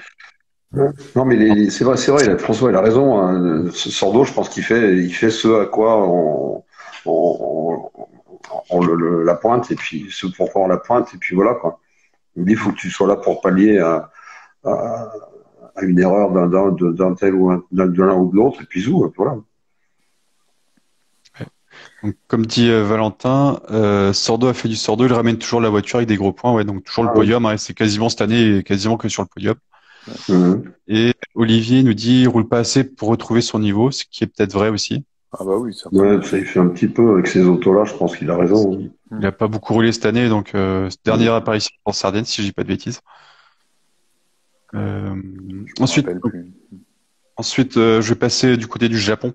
Non, mais c'est vrai, François, il a raison, hein. Sordo, je pense qu'il fait ce à quoi on la pointe, et puis ce pourquoi on la pointe, et puis voilà, quoi. Il dit, il faut que tu sois là pour pallier à une erreur d'un tel ou de l'un ou de l'autre, et puis voilà. Donc, comme dit Valentin, Sordo a fait du Sordo, il ramène toujours la voiture avec des gros points, ouais, donc toujours le podium, hein, c'est quasiment cette année, quasiment que sur le podium. Et Olivier nous dit, il roule pas assez pour retrouver son niveau, ce qui est peut-être vrai aussi. Ah bah oui, ça. Ouais, ça il fait un petit peu avec ces autos-là, je pense qu'il a raison. Il a pas beaucoup roulé cette année, donc dernière apparition en Sardaigne, si je dis pas de bêtises. Ensuite, je vais passer du côté du Japon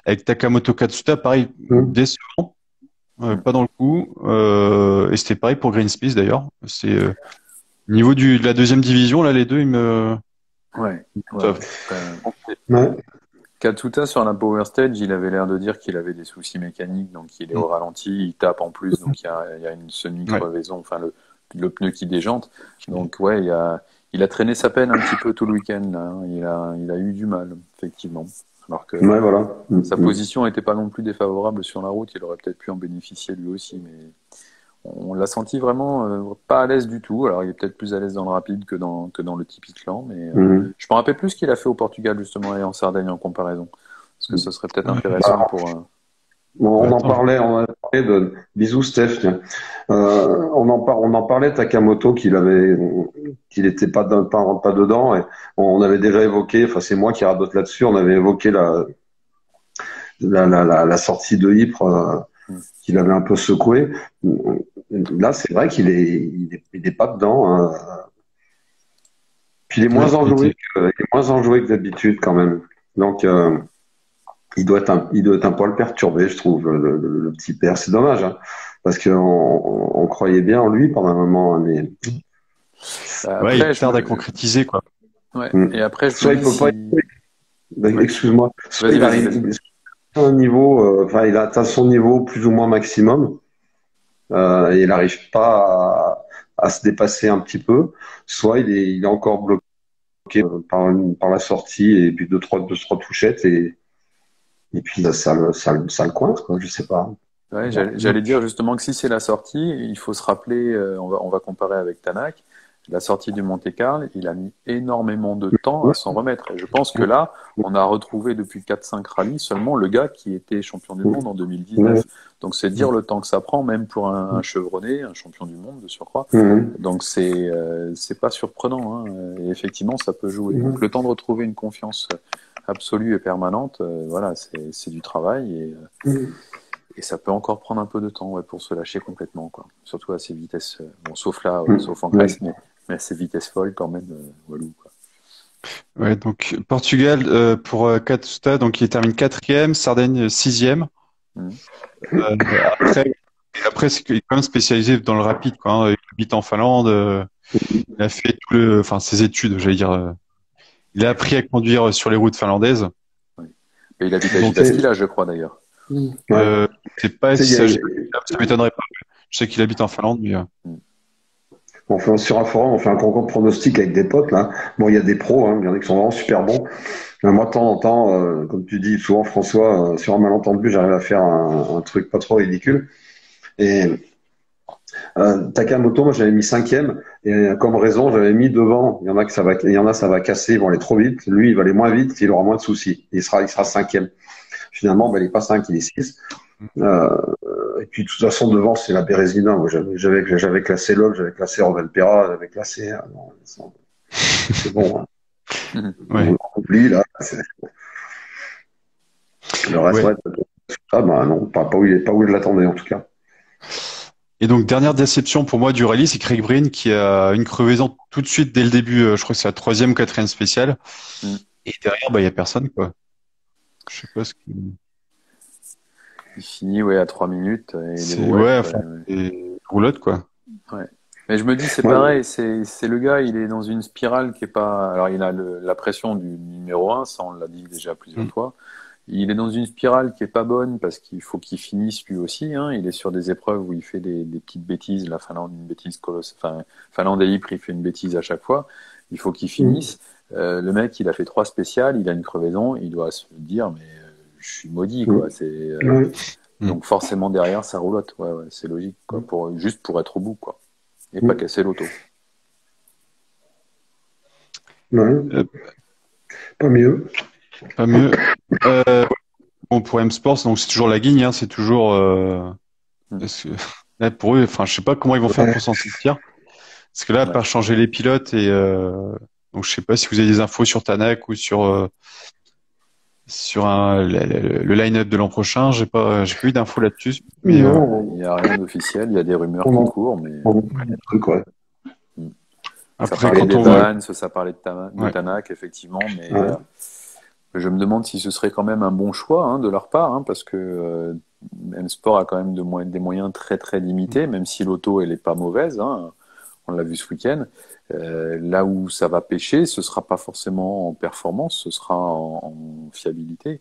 avec Takamoto Katsuta, pareil, décevant, pas dans le coup, et c'était pareil pour Greenspeed d'ailleurs. C'est niveau de la deuxième division, là, les deux, ils me. Ouais. Ouais. Katsuta sur la Power Stage, il avait l'air de dire qu'il avait des soucis mécaniques, donc il est au ralenti, il tape en plus, donc il y a une semi-crevaison, enfin le pneu qui déjante. Donc ouais, il a traîné sa peine un petit peu tout le week-end, là. Il a eu du mal, effectivement. Alors que voilà. Sa position n'était pas non plus défavorable sur la route, il aurait peut-être pu en bénéficier lui aussi, mais on l'a senti vraiment pas à l'aise du tout. Alors il est peut-être plus à l'aise dans le rapide que dans le typique lent, mais je me rappelle plus ce qu'il a fait au Portugal justement et en Sardaigne en comparaison. Parce que ce serait peut-être intéressant pour. On en parlait de bisous Steph. Tiens. On en parlait Takamoto qu'il était pas dedans, et on avait déjà évoqué. Enfin c'est moi qui radote là-dessus. On avait évoqué la sortie de Ypres qu'il avait un peu secoué. Là, c'est vrai qu'il est pas dedans, hein. Puis il est Ouais, il est moins enjoué que d'habitude quand même. Donc, il doit être un poil perturbé, je trouve, le petit père. C'est dommage, hein, parce on croyait bien en lui pendant un moment, hein, mais ouais, il Après, tarde à concrétiser, quoi. ouais. hmm. Et après, je me Soit il dis peut pas, si. Ouais. excuse-moi, soit Vas-y, il vas-y, arrive vas-y. à un niveau, enfin, il a atteint son niveau plus ou moins maximum, et il n'arrive pas à se dépasser un petit peu, soit il est encore bloqué par la sortie et puis deux, trois touchettes et puis ça le coince, quoi, je sais pas. Ouais, Bon. j'allais dire justement que si c'est la sortie, il faut se rappeler, on va comparer avec Tanak, la sortie du Monte-Carlo, il a mis énormément de temps à s'en remettre. Et je pense que là, on a retrouvé depuis 4-5 rallyes seulement le gars qui était champion du monde en 2019. Donc c'est dire le temps que ça prend, même pour un chevronné, un champion du monde de surcroît. Donc c'est pas surprenant, hein. Et effectivement, ça peut jouer. Donc le temps de retrouver une confiance absolue et permanente, voilà, c'est du travail et ça peut encore prendre un peu de temps, ouais, pour se lâcher complètement, quoi. Surtout à ces vitesses, bon, sauf là, sauf en Grèce, mais à ces vitesses folles quand même, Walou, quoi. Ouais, donc Portugal pour Catsuta, donc il termine quatrième, Sardaigne sixième. Mhm. Euh, après, après c'est qu'il est quand même spécialisé dans le rapide, quoi, hein. Il habite en Finlande, il a fait enfin ses études, j'allais dire. Il a appris à conduire sur les routes finlandaises. Ouais. Et il habite à Donc, Jyväskylä, là, je crois d'ailleurs. Ouais. je sais pas Tu si sais, ça m'étonnerait pas. Je sais qu'il habite en Finlande, mais Mhm. sur un forum, on fait un concours de pronostics avec des potes, là. Bon, il y a des pros, hein, il y en a qui sont vraiment super bons. Mais moi, de temps en temps, comme tu dis souvent, François, sur un malentendu, j'arrive à faire un truc pas trop ridicule. Et Takamoto, moi, j'avais mis cinquième. Et comme raison, j'avais mis devant. Il y en a, ça va casser, ils vont aller trop vite. Lui, il va aller moins vite, il aura moins de soucis. Il sera cinquième. Finalement, ben, il est pas cinq, il est six. Et puis, de toute façon, devant, c'est la Bérésina. Moi, j'avais classé LOL, j'avais classé Rovelpera, j'avais classé. Non, c'est bon, hein. ouais. On oublie, là. Le reste, Ouais. ouais. Ah, bah, non, pas où je l'attendais, en tout cas. Et donc, dernière déception pour moi du rallye, c'est Craig Breen qui a une crevaison tout de suite dès le début. Je crois que c'est la troisième ou quatrième spéciale. Mhm. Et derrière, bah, il y a personne, quoi. Je sais pas ce que Il finit, ouais, à 3 minutes, et les c'est. brouettes, Ouais, ouais, enfin, ouais. c'est roulotte, quoi. Ouais. Mais je me dis, c'est Ouais. pareil, c'est le gars, il est dans une spirale qui est pas. Alors, il a la pression du numéro un, ça on l'a dit déjà plusieurs Mm. fois. Il est dans une spirale qui est pas bonne parce qu'il faut qu'il finisse lui aussi, hein. Il est sur des épreuves où il fait des petites bêtises. La Finlande, une bêtise colossale. Enfin, Finlande et Ypres, il fait une bêtise à chaque fois. Il faut qu'il finisse. Le mec, il a fait 3 spéciales, il a une crevaison, il doit se dire, mais je suis maudit, quoi. Ouais. Donc forcément derrière, ça roulotte. Ouais, ouais, c'est logique, quoi. Juste pour être au bout, quoi. Et pas casser l'auto. Ouais. Euh, Pas mieux. Pas mieux. Bon, pour M-Sports, donc c'est toujours la guigne, hein, c'est toujours. Mm. Parce que, là, pour eux, enfin, je sais pas comment ils vont faire Ouais. pour s'en sortir. Parce que là, à Ouais. part changer les pilotes donc je sais pas si vous avez des infos sur Tanak ou sur le line-up de l'an prochain. J'ai pas eu d'infos là-dessus. Mais Non, Il n'y a rien d'officiel, il y a des rumeurs on qui en courent, mais on en des trucs, ouais. ça après, parlait quand on voit, d'Evans, ça parlait de ouais, Tanak, effectivement, mais Ouais. je me demande si ce serait quand même un bon choix, hein, de leur part, hein, parce que M-Sport a quand même des moyens très très limités, même si l'auto elle est pas mauvaise, hein, on l'a vu ce week-end. Là où ça va pêcher, ce sera pas forcément en performance, ce sera en fiabilité.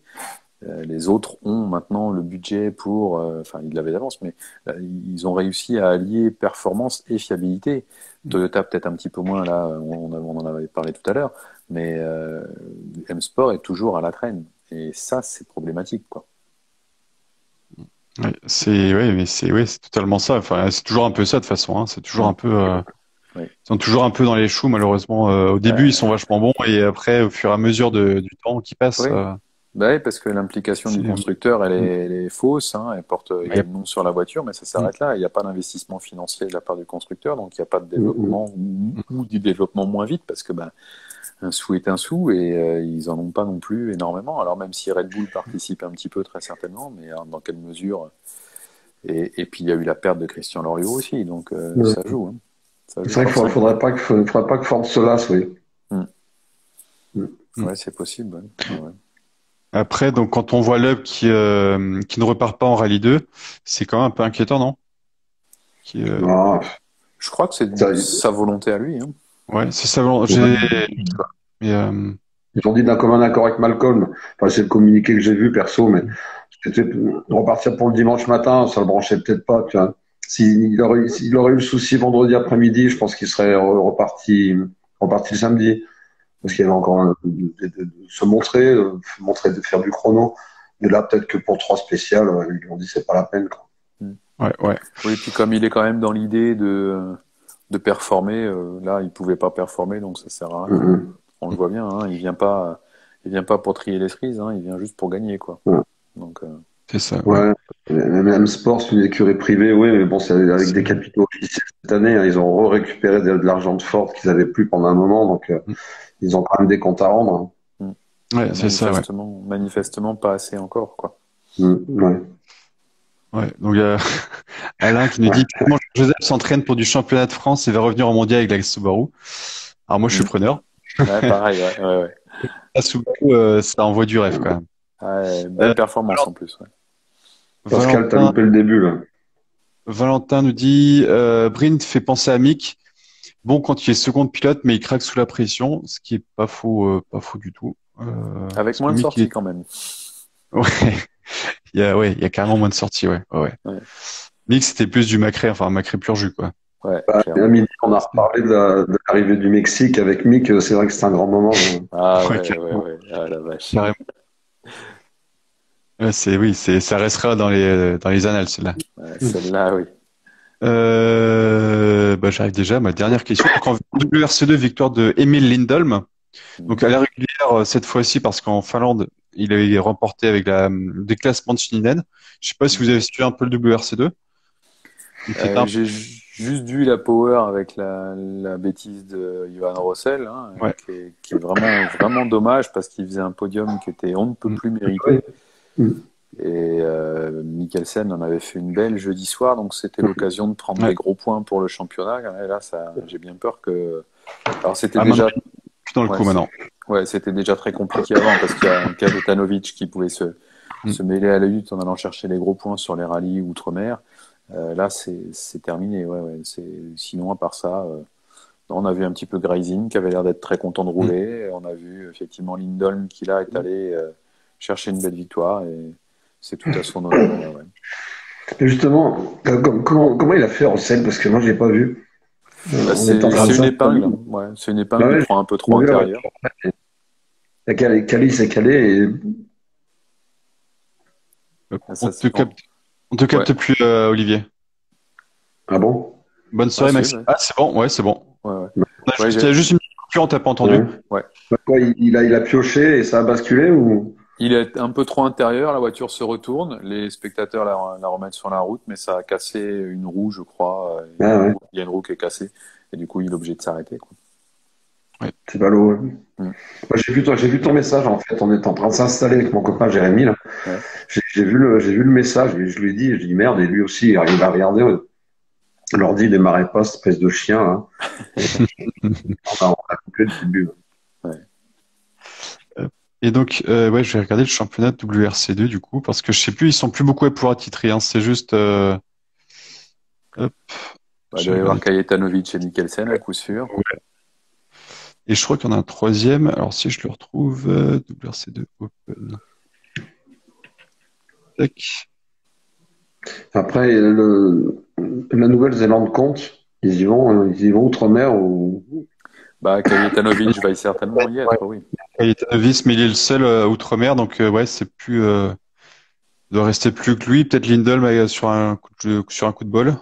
Les autres ont maintenant le budget pour, enfin ils l'avaient d'avance, mais ils ont réussi à allier performance et fiabilité. Toyota peut-être un petit peu moins, là, on en avait parlé tout à l'heure, mais M-Sport est toujours à la traîne. Et ça, c'est problématique, quoi. mais c'est totalement ça. Enfin, c'est toujours un peu ça de toute façon, hein. C'est toujours Mm. un peu, Oui. ils sont toujours un peu dans les choux malheureusement. Au début, ils sont vachement bons et après, au fur et à mesure du temps qui passe, Oui. Bah oui, parce que l'implication du c'est, constructeur, elle est fausse, hein. Il y a ouais, le nom sur la voiture, mais ça s'arrête là. Il n'y a pas d'investissement financier de la part du constructeur, donc il n'y a pas de développement ou du développement moins vite, parce que ben, un sou est un sou et ils en ont pas non plus énormément. Alors même si Red Bull participe un petit peu très certainement, mais dans quelle mesure Et puis il y a eu la perte de Christian Loriot aussi, donc Ouais. ça joue. Hein. Ça C'est joue vrai qu'il ne forcément. faudrait pas que Ford se lasse, oui. Mm. Mm. Ouais, c'est possible. Ouais. Ouais. Après, donc, quand on voit Loeb qui ne repart pas en Rallye 2, c'est quand même un peu inquiétant, non? Qui, Ah, Je crois que c'est ça, sa volonté à lui. Hein. ouais, c'est ça. Mais, ils ont dit d'un commun accord avec Malcolm. Enfin, c'est le communiqué que j'ai vu perso, mais c'était repartir pour le dimanche matin, ça le branchait peut-être pas, tu vois. S'il aurait eu le souci vendredi après-midi, je pense qu'il serait reparti le samedi. Parce qu'il y avait encore de se montrer, de faire du chrono. Mais là, peut-être que pour 3 spéciales, ils lui ont dit c'est pas la peine, quoi. ouais. Oui, puis comme il est quand même dans l'idée de performer, là, il pouvait pas performer, donc ça sert à rien. Mhm. On le voit bien, hein, il vient pas pour trier les cerises, hein, il vient juste pour gagner, quoi. Ouais. Donc, C'est ça. Ouais. Même Sport, c'est une écurie privée, oui, mais bon, c'est avec des capitaux officiels cette année, hein, ils ont récupéré de l'argent de Ford qu'ils avaient plus pendant un moment, donc ils ont quand même des comptes à rendre. Ouais, c'est ça, ouais. manifestement pas assez encore, quoi. Ouais. Ouais. Donc, Alain qui nous dit comment Joseph s'entraîne pour du championnat de France et va revenir au mondial avec la Subaru. Alors, moi, je suis preneur. Ouais, pareil, ouais. La Subaru, ça envoie du rêve, quand même. Ouais, belle performance en plus. Ouais. Pascal, t'as Valentin, loupé le début, là. Valentin nous dit Brint fait penser à Mick. Bon, quand il est second pilote, mais il craque sous la pression, ce qui est pas faux du tout. Avec Parce que moins de Mick, sorties quand même. ouais, il y a carrément moins de sorties, ouais. Ouais. Mick, c'était plus du Macré, enfin, Macré pur jus, quoi. Ouais, À clairement. midi, on a reparlé de l'arrivée du Mexique avec Mick. C'est vrai que c'est un grand moment. Ah Ouais, ouais. Ah la vache. carrément. Ouais, ça restera dans les annales, celle-là. Ouais, celle-là, oui. J'arrive déjà à ma dernière question. Donc, en WRC2, victoire de Emil Lindholm. Donc, à la régulière, cette fois-ci, parce qu'en Finlande, il avait remporté avec le déclassement de Shininen. Je sais pas si vous avez suivi un peu le WRC2. Donc, qui était un peu... J'ai juste vu la power avec la bêtise de Johan Rossel, hein, Ouais. qui est vraiment dommage parce qu'il faisait un podium qui était on ne peut plus mérité. Et Mikkelsen en avait fait une belle jeudi soir, donc c'était l'occasion de prendre des gros points pour le championnat. Et là, j'ai bien peur que. Alors c'était déjà. Dans le coup maintenant. Ouais, c'était déjà très compliqué avant parce qu'il y a Kajetanovic qui pouvait se mêler à la lutte en allant chercher les gros points sur les rallyes outre-mer. Là, c'est terminé. Ouais. Sinon, à part ça, on a vu un petit peu Grazin qui avait l'air d'être très content de rouler. On a vu effectivement Lindholm qui là est allé chercher une belle victoire et c'est tout à son honneur. Ouais. Et justement, comment il a fait Rossel? Parce que moi, je l'ai pas vu. C'est une épingle. Ouais, c'est une épingle qui prend un peu trop intérieur. Cali s'est calé et... On te capte plus, Olivier. Ah bon? Bonne soirée, Maxime. Ah, c'est bon, ouais, c'est bon. Ouais. Il y a juste une coupure, on t'a pas entendu. Ouais. Quoi, il a pioché et ça a basculé ou? Il est un peu trop intérieur, la voiture se retourne, les spectateurs la remettent sur la route, mais ça a cassé une roue, je crois. Il y a une roue qui est cassée, et du coup, il est obligé de s'arrêter. Ouais. C'est ballot. Moi, j'ai vu ton message, en fait. On est en train de s'installer avec mon copain Jérémy, là. Ouais. J'ai vu le message, et je lui ai dit, merde, et lui aussi, il va regarder. L'ordi démarrait pas, cette espèce de chien, hein. On a coupé le début. Ouais. Et donc, je vais regarder le championnat de WRC2 du coup, parce que je sais plus, ils sont plus beaucoup à pouvoir attitrer, hein. C'est juste. Hop. Il doit y avoir Kajetanovic et Mikkelsen à coup sûr. Ouais. Et je crois qu'il y en a un troisième. Alors, si je le retrouve, WRC2 Open. Tac. Après, la Nouvelle-Zélande compte. Ils y vont outre-mer ou. Kajetanovic va certainement y être, oui. Kajetanovic, mais il est le seul outre-mer, donc c'est plus. Il doit rester plus que lui. Peut-être Lindholm sur un coup de bol.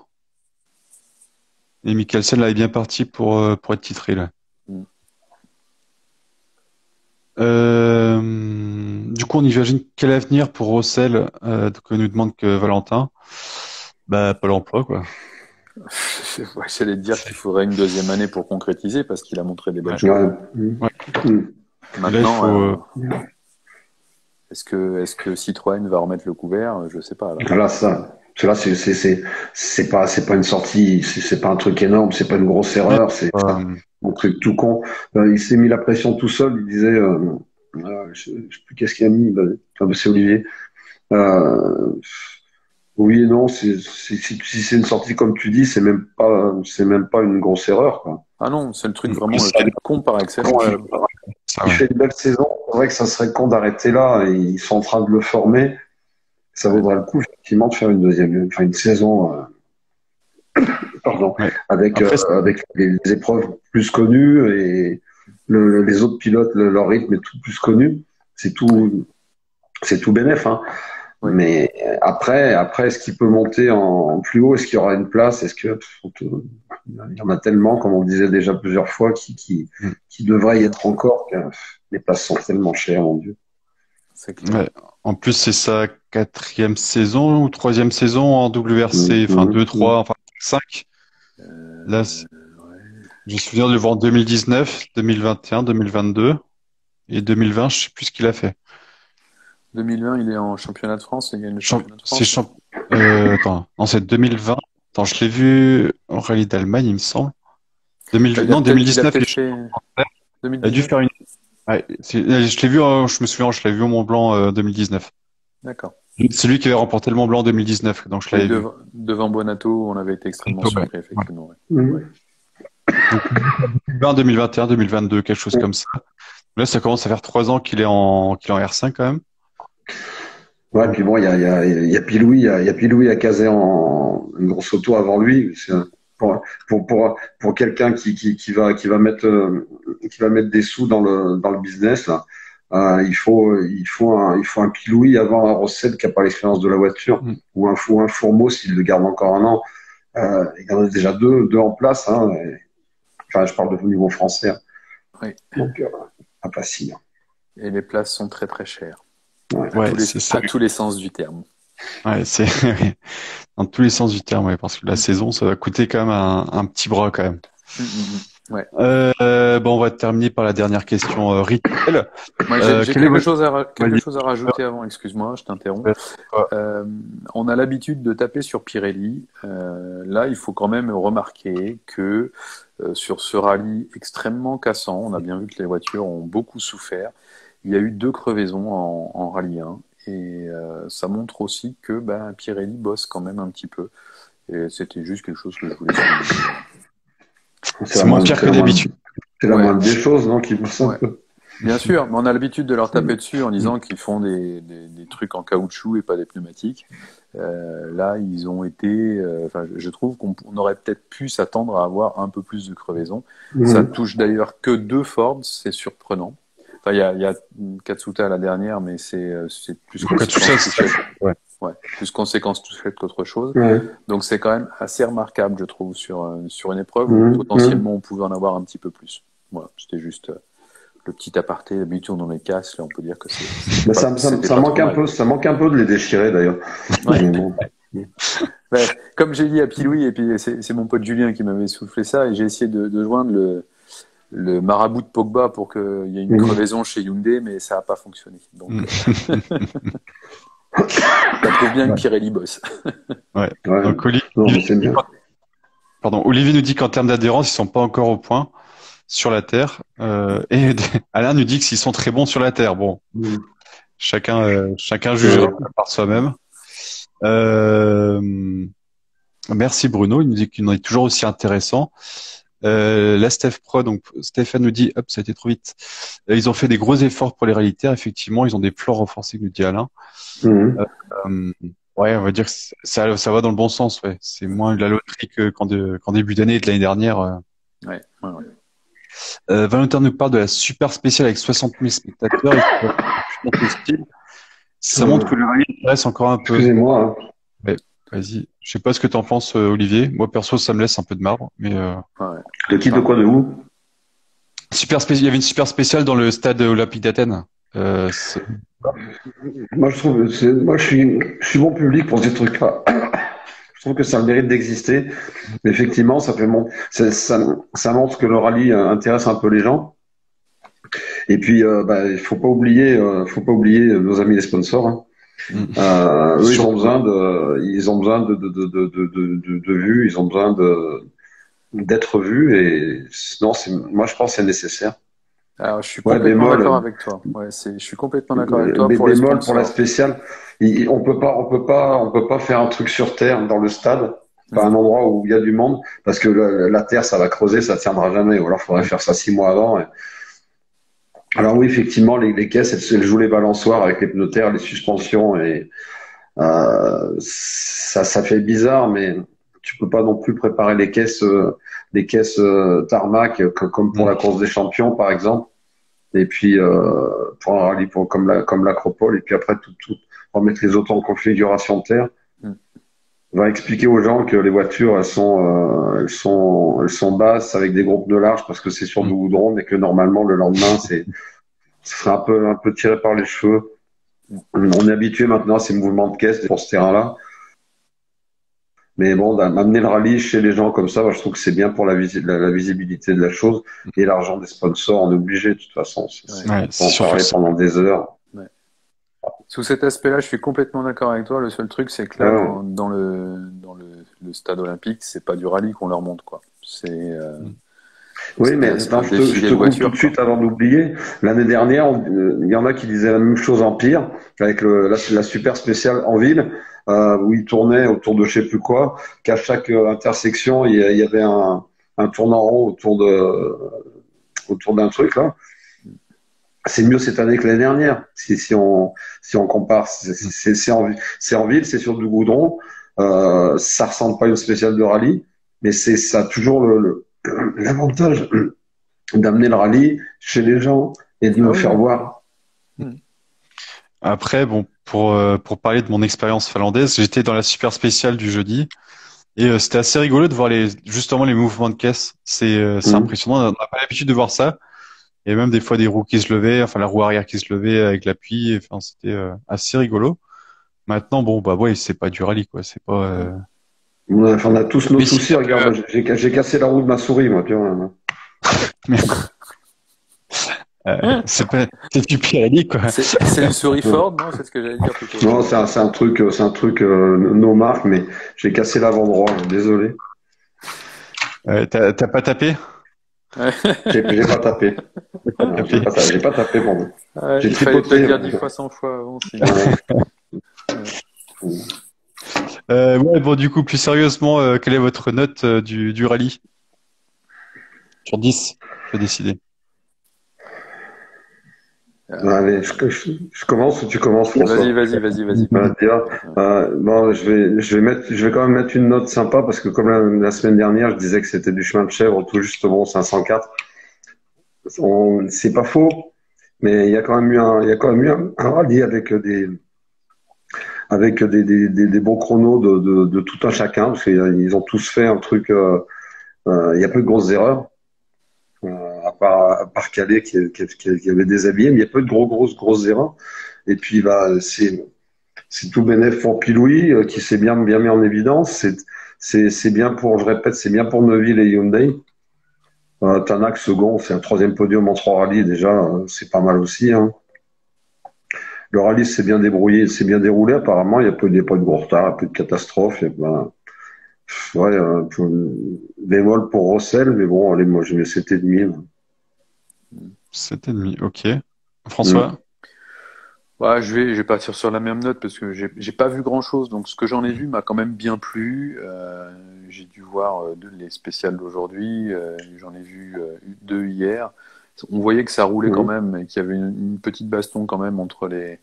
Et Mikkelsen là est bien parti pour être titré là. Du coup, on imagine quel avenir pour Rossel que nous demande que Valentin. Pas l'emploi, quoi. J'allais te dire qu'il faudrait une deuxième année pour concrétiser parce qu'il a montré des belles choses. Maintenant, est-ce que Citroën va remettre le couvert? Je sais pas. Là. Voilà ça. Parce que là, c'est pas une sortie, c'est pas un truc énorme, c'est pas une grosse erreur, c'est un truc tout con. Il s'est mis la pression tout seul. Il disait, je sais plus qu'est-ce qu'il a mis. C'est Olivier. Euh, oui et non, si c'est une sortie comme tu dis, c'est même pas une grosse erreur, quoi. Ah non, c'est le truc vraiment le truc con par excellence. Il fait une belle saison. C'est vrai que ça serait con d'arrêter là. Ils sont en train de le former. Ça vaudrait le coup, effectivement, de faire une saison, pardon, Ouais. avec, Après, avec les épreuves plus connues et les autres pilotes, leur rythme est tout plus connu. C'est tout bénef, hein. Oui. Mais après, est-ce qu'il peut monter en plus haut? Est-ce qu'il y aura une place? Il y en a tellement, comme on le disait déjà plusieurs fois, qui devraient y être encore, que les places sont tellement chères, mon Dieu. C'est clair. ouais. En plus, c'est sa 4e saison ou 3e saison en WRC, enfin 2, 3, enfin 5. Là, je me souviens de le voir en 2019, 2021, 2022 et 2020, je sais plus ce qu'il a fait. 2020, il est en championnat de France, il gagne le championnat de C'est France. attends, non, c'est 2020. Attends, je l'ai vu en rallye d'Allemagne, il me semble. Non, Il a 2019, peut-être fait il a dû 2019. faire une. Ouais, je l'ai vu, je me souviens, je l'avais vu au Mont Blanc 2019. D'accord. C'est lui qui avait remporté le Mont Blanc 2019, donc je Et l'avais vu. devant Bonato, on avait été extrêmement surpris, effectivement. Ouais. Mhm. Ouais. Donc, 2020, 2021, 2022, quelque chose comme ça. Là, ça commence à faire 3 ans qu'il est en R5 quand même. Ouais, puis bon, il y a Pilouis, il y a Pilouis à caser en une grosse auto avant lui. Pour quelqu'un qui va mettre des sous dans le business, là, il faut un Pilouis avant un Rossel qui a pas l'expérience de la voiture, ou un Fourmeau s'il le garde encore un an. Il y en a déjà deux en place, hein. Enfin, je parle de niveau français, hein. Oui. Donc, pas facile. Et les places sont très très chères. Ouais. Ouais, c'est ça. À tous les sens du terme. Ouais, c'est dans tous les sens du terme, ouais, parce que la saison, ça va coûter quand même un petit bras quand même. Ouais. Bon, on va terminer par la dernière question rituelle. Moi, j'ai quel est quelque votre- chose à rajouter avant, excuse-moi, je t'interromps. On a l'habitude de taper sur Pirelli. Là, il faut quand même remarquer que sur ce rallye extrêmement cassant, on a bien vu que les voitures ont beaucoup souffert. Il y a eu 2 crevaisons en rallye 1 et ça montre aussi que Pirelli bosse quand même un petit peu. Et c'était juste quelque chose que je voulais souligner. C'est moins pire que d'habitude. C'est la Ouais. moindre des choses, non, qui bossent un Ouais. peu. Bien sûr, mais on a l'habitude de leur taper dessus en disant qu'ils font des trucs en caoutchouc et pas des pneumatiques. Là, ils ont été. Je trouve qu'on aurait peut-être pu s'attendre à avoir un peu plus de crevaisons. Ça touche d'ailleurs que 2 Ford, c'est surprenant. Enfin, il y a Katsuta la dernière, mais c'est plus conséquence plus conséquence tout fait qu'autre chose. Ouais. Donc c'est quand même assez remarquable, je trouve, sur une épreuve où potentiellement on pouvait en avoir un petit peu plus. Voilà, c'était juste le petit aparté. D'habitude on les casse, là on peut dire que c'est. Mais ça manque un peu de les déchirer d'ailleurs. Ouais. Bon. Comme j'ai dit à Pilouis, et puis c'est mon pote Julien qui m'avait soufflé ça, et j'ai essayé de joindre le marabout de Pogba pour qu'il y ait une crevaison chez Hyundai, mais ça n'a pas fonctionné. Donc, ça prouve bien que Pirelli bosse. Ouais. Ouais. Donc, C'est bien. Olivier nous dit qu'en termes d'adhérence, ils sont pas encore au point sur la Terre. Et Alain nous dit que s'ils sont très bons sur la Terre. Bon, chacun jugera par soi-même. Merci Bruno, il nous dit qu'il en est toujours aussi intéressant. La Steph Pro, donc Stéphane nous dit, hop, ça a été trop vite. Ils ont fait des gros efforts pour les réalités. Effectivement, ils ont des plans renforcés, nous dit Alain. Ouais, on va dire que ça va dans le bon sens. Ouais, c'est moins la loterie qu'en début d'année et de l'année dernière. Ouais. Valentin nous parle de la super spéciale avec 60 000 spectateurs. Ça montre que le rallye intéresse encore un peu. Excusez-moi. Ouais, vas-y. Je sais pas ce que t'en penses, Olivier. Moi, perso, ça me laisse un peu de marbre, mais. De qui, de quoi, de où? Il y avait une super spéciale dans le stade olympique d'Athènes. Moi, je suis bon public pour ces trucs-là. Je trouve que ça a le mérite d'exister. Mais effectivement, ça montre que le rallye intéresse un peu les gens. Et puis, il faut pas oublier nos amis les sponsors, hein. Eux, Sur- ils ont besoin de vues, ils ont besoin d'être vus et non, moi je pense que c'est nécessaire. Alors, je suis Ouais, complètement d'accord bémol, avec toi. Ouais, je suis complètement d'accord avec toi pour les bémol pour la sponsors. spéciale. On peut pas faire un truc sur terre dans le stade, pas un Mhm. endroit où il y a du monde, parce que la terre, ça va creuser, ça tiendra jamais. Ou alors, il faudrait faire ça 6 mois avant. Alors oui, effectivement, les caisses, elles jouent les balançoires avec les pneus terre, les suspensions et ça fait bizarre, mais tu peux pas non plus préparer les caisses tarmac comme pour Mm. la course des champions, par exemple. Et puis pour un rallye comme l'Acropole, et puis après tout remettre les autos en configuration de terre. Mhm. On va expliquer aux gens que les voitures elles sont basses avec des groupes de large parce que c'est sur du Mm. goudron, mais que normalement le lendemain ce sera un peu tiré par les cheveux. On est habitué maintenant à ces mouvements de caisse pour ce terrain-là. Mais bon, d'amener le rallye chez les gens comme ça, moi, je trouve que c'est bien pour la visibilité de la chose et l'argent des sponsors, on est obligé de toute façon. Ouais. Ouais, On peut c'est en sûr que parler pendant des heures. Ouais. Sous cet aspect-là, je suis complètement d'accord avec toi. Le seul truc, c'est que là, Ouais. le stade olympique, c'est pas du rallye qu'on leur montre, quoi. Mm. Oui, mais C'est attends, un je défilé te de coupe tout voitures, de quoi. suite avant d'oublier. L'année dernière, il y en a qui disaient la même chose en pire, avec la super spéciale en ville, où ils tournaient autour de je sais plus quoi, qu'à chaque intersection, il y avait un tournant rond autour d'un truc, là. C'est mieux cette année que l'année dernière, si on compare. C'est en ville, c'est sur du goudron. Ça ressemble pas à une spéciale de rallye, mais ça a toujours l'avantage d'amener le rallye chez les gens et de Ah me oui, faire oui. voir. Mhm. Après, bon, pour parler de mon expérience finlandaise, j'étais dans la super spéciale du jeudi et c'était assez rigolo de voir justement les mouvements de caisse. C'est Mmh. impressionnant. On n'a pas l'habitude de voir ça. Et même des fois des roues qui se levaient, enfin la roue arrière qui se levait avec l'appui. Enfin, c'était assez rigolo. Maintenant, bon, bah ouais, c'est pas du rallye, quoi. C'est pas. Ouais, enfin, on a tous nos Mais si soucis. ça Regarde, moi, j'ai cassé la roue de ma souris, moi, tu vois. peut. C'est du Pirelli, quoi. C'est une souris Ford, non? C'est ce que j'allais dire plutôt. Non, c'est un truc no marque, mais j'ai cassé l'avant-droit. Désolé. T'as pas tapé? Ouais. J'ai pas tapé. T'as pas Non, tapé. j'ai pas tapé, pardon. Ouais, J'ai il fallait te le tripoté. dire 10 fois, 100 fois avant, sinon. Ouais. Ouais. Ouais, bon, du coup, plus sérieusement, quelle est votre note du rallye? Sur 10, faut décider. Allez, je commence ou tu commences, Vas-y, François? vas-y. Voilà, déjà, bon, je vais quand même mettre une note sympa parce que comme la semaine dernière, je disais que c'était du chemin de chèvre, tout juste bon 504. C'est pas faux, mais il y a quand même eu un rallye avec des bons chronos de tout un chacun parce qu'ils ont tous fait un truc. Il y a peu de grosses erreurs, à part Calais qui avait déshabillé, mais il y a peu de grosses erreurs. Et puis, bah, c'est tout bénef pour Pilouis qui s'est bien mis en évidence. C'est bien pour, je répète, c'est bien pour Neuville et Hyundai. Tanak second, c'est un troisième podium en 3 rallyes déjà, c'est pas mal aussi. Hein. Le rallye s'est bien débrouillé, s'est bien déroulé apparemment. Il y a pas de gros retard, il n'y a pas de catastrophe. Il y a pas, ouais, bémol pour Rossel, mais bon, allez, moi je mets 7,5. Moi. 7,5, ok. Mm. François? Ouais, je vais partir sur la même note parce que j'ai pas vu grand-chose. Donc, ce que j'en ai vu m'a quand même bien plu. J'ai dû voir les spéciales d'aujourd'hui. J'en ai vu 2 hier. On voyait que ça roulait quand Mm. même et qu'il y avait une petite baston quand même entre les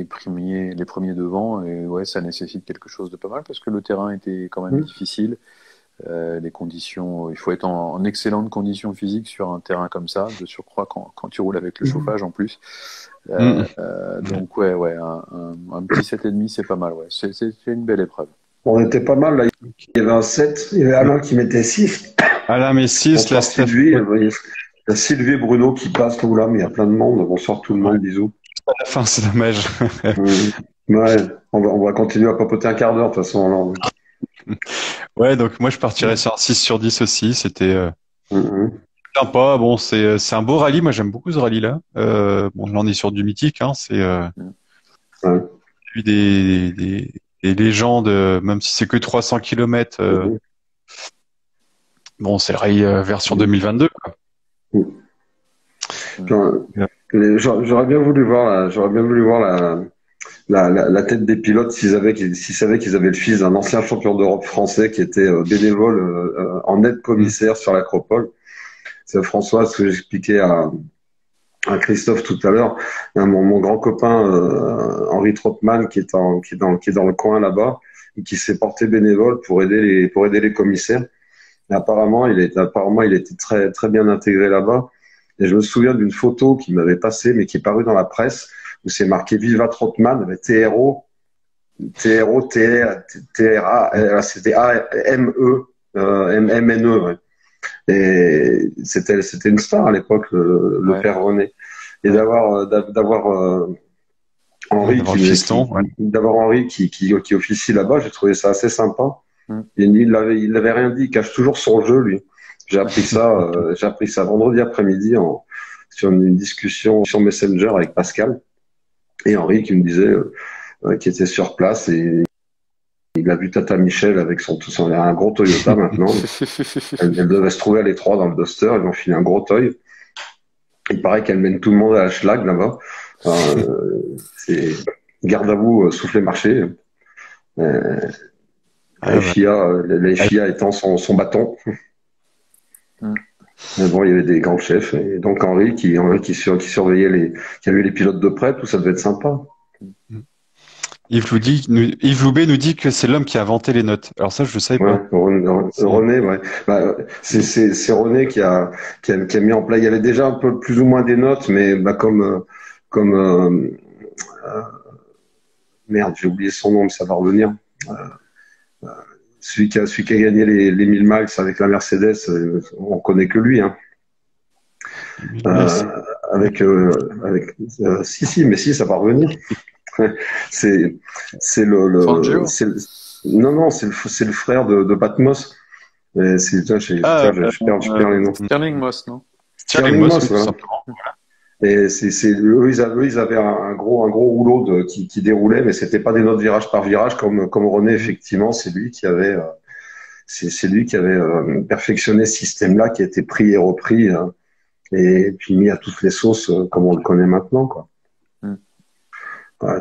premiers devant. Et ouais, ça nécessite quelque chose de pas mal parce que le terrain était quand même Mm. difficile. Les conditions, il faut être en excellente condition physique sur un terrain comme ça, de surcroît quand tu roules avec le chauffage en plus. Mm. Donc ouais, un petit 7,5, c'est pas mal, ouais. C'est une belle épreuve. On était pas mal là. Il y avait un 7, il y avait Alain qui mettait 6. Alain Messis, la Bonsoir Steph, Sylvie. Il y a Sylvie et Bruno qui passent là, mais il y a plein de monde. Bonsoir tout le ouais, monde, bisous. à la fin, c'est dommage. Mm. Ouais, on va continuer à papoter un quart d'heure de toute façon. Alors. Ouais, donc moi je partirais sur un 6 sur 10 aussi. C'était Mm. sympa. Bon, c'est un beau rallye. Moi j'aime beaucoup ce rallye-là. Bon, là on est sur du mythique, hein. Ouais. vu des légendes, même si c'est que 300 km. Bon, c'est le rallye version 2022, quoi. J'aurais bien voulu voir, la tête des pilotes s'ils savaient qu'ils avaient le fils d'un ancien champion d'Europe français qui était bénévole en aide commissaire sur l'Acropole. C'est François, ce que j'expliquais à Christophe tout à l'heure, mon grand copain Henri Trottmann qui est dans le coin là-bas et qui s'est porté bénévole pour aider les commissaires. Et apparemment, il était très très bien intégré là-bas. Et je me souviens d'une photo qui m'avait passé, mais qui est parue dans la presse, où c'est marqué Viva Trottmann, avec TRO, TRA, c'était AME, MNE. Ouais. Et c'était une star à l'époque, le père René. Et d'avoir Henri qui officie là-bas, j'ai trouvé ça assez sympa. Et il l'avait rien dit, il cache toujours son jeu, lui. J'ai appris ça vendredi après-midi sur une discussion sur Messenger avec Pascal et Henri qui me disait qu'il était sur place et il a vu Tata Michel avec un gros Toyota maintenant. Elle devait se trouver à l'étroit dans le Duster, ils ont filé un gros Toy. Il paraît qu'elle mène tout le monde à la schlag là-bas. C'est garde à vous, soufflez marché. La FIA étant son bâton. Mais bon, il y avait des grands chefs. Et donc Henri qui surveillait qui a vu les pilotes de près, tout ça devait être sympa. Yves Loubet nous dit que c'est l'homme qui a inventé les notes. Alors ça, je ne savais pas. René, ouais. Bah, c'est René qui a mis en place. Il y avait déjà un peu plus ou moins des notes, mais merde, j'ai oublié son nom, mais ça va revenir. Celui qui a gagné les 1000 miles avec la Mercedes, on connaît que lui, hein. Si, ça va revenir. C'est le frère de Patmos. Je perds les noms. Stirling Moss, non? Stirling Moss, voilà. Et eux, ils avaient un gros rouleau qui déroulait, mais c'était pas des notes virage par virage comme René, effectivement. C'est lui qui avait perfectionné ce système-là, qui a été pris et repris, et puis mis à toutes les sauces, comme on le connaît maintenant, quoi.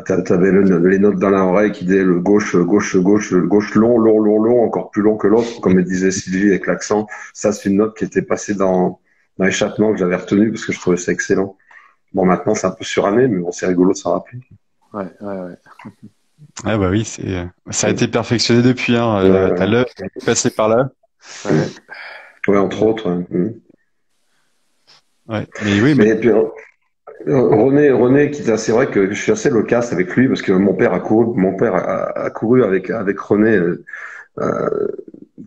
T'avais les notes dans l'oreille qui disaient le gauche long, encore plus long que l'autre, comme me disait Sylvie avec l'accent. Ça, c'est une note qui était passée dans l'échappement que j'avais retenu parce que je trouvais ça excellent. Bon, maintenant, c'est un peu suranné, mais bon, c'est rigolo de s'en rappeler. Ouais. Ah bah oui, ça a été perfectionné depuis, hein. T'as l'œuf passé par là. Ouais, entre autres. Ouais. Mais oui, mais puis, René, c'est vrai que je suis assez loquace avec lui parce que mon père a couru avec René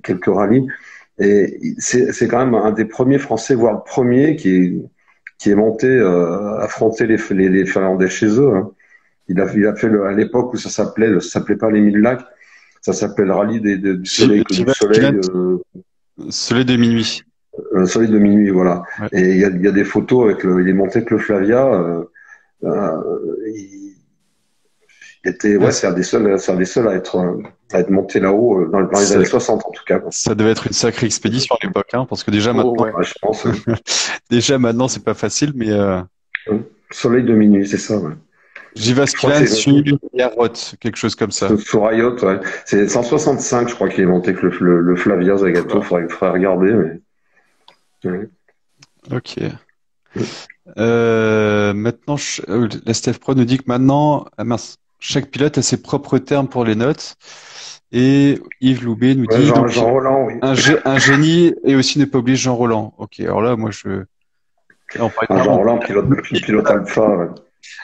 quelques rallyes et c'est quand même un des premiers Français, voire le premier qui est monté affronter les Finlandais chez eux, hein. Il a fait à l'époque où ça s'appelait pas les 1000 lacs, ça s'appelait le rallye du soleil Soleil de minuit. Soleil de minuit, voilà. Ouais. Et il y a des photos il est monté avec le Flavia. Il était, c'est un des seuls à être monté là-haut dans les années 60 en tout cas. Ça devait être une sacrée expédition à l'époque, hein, parce que déjà maintenant, je pense. déjà maintenant c'est pas facile, mais Soleil de minuit, c'est ça. Ouais. Jyväskylä sur Roth, quelque chose comme ça. Sur Riot, ouais. C'est 165, je crois qu'il est monté avec le Flavia Zagato. Faudrait regarder, mais. Ouais. Ok. Maintenant, la Steph Pro nous dit que maintenant, chaque pilote a ses propres termes pour les notes. Et Yves Loubet nous dit Jean Roland, oui. Un génie et aussi ne pas oublier Jean Roland. Ok, alors là, moi Jean Roland, pilote alpha, ouais.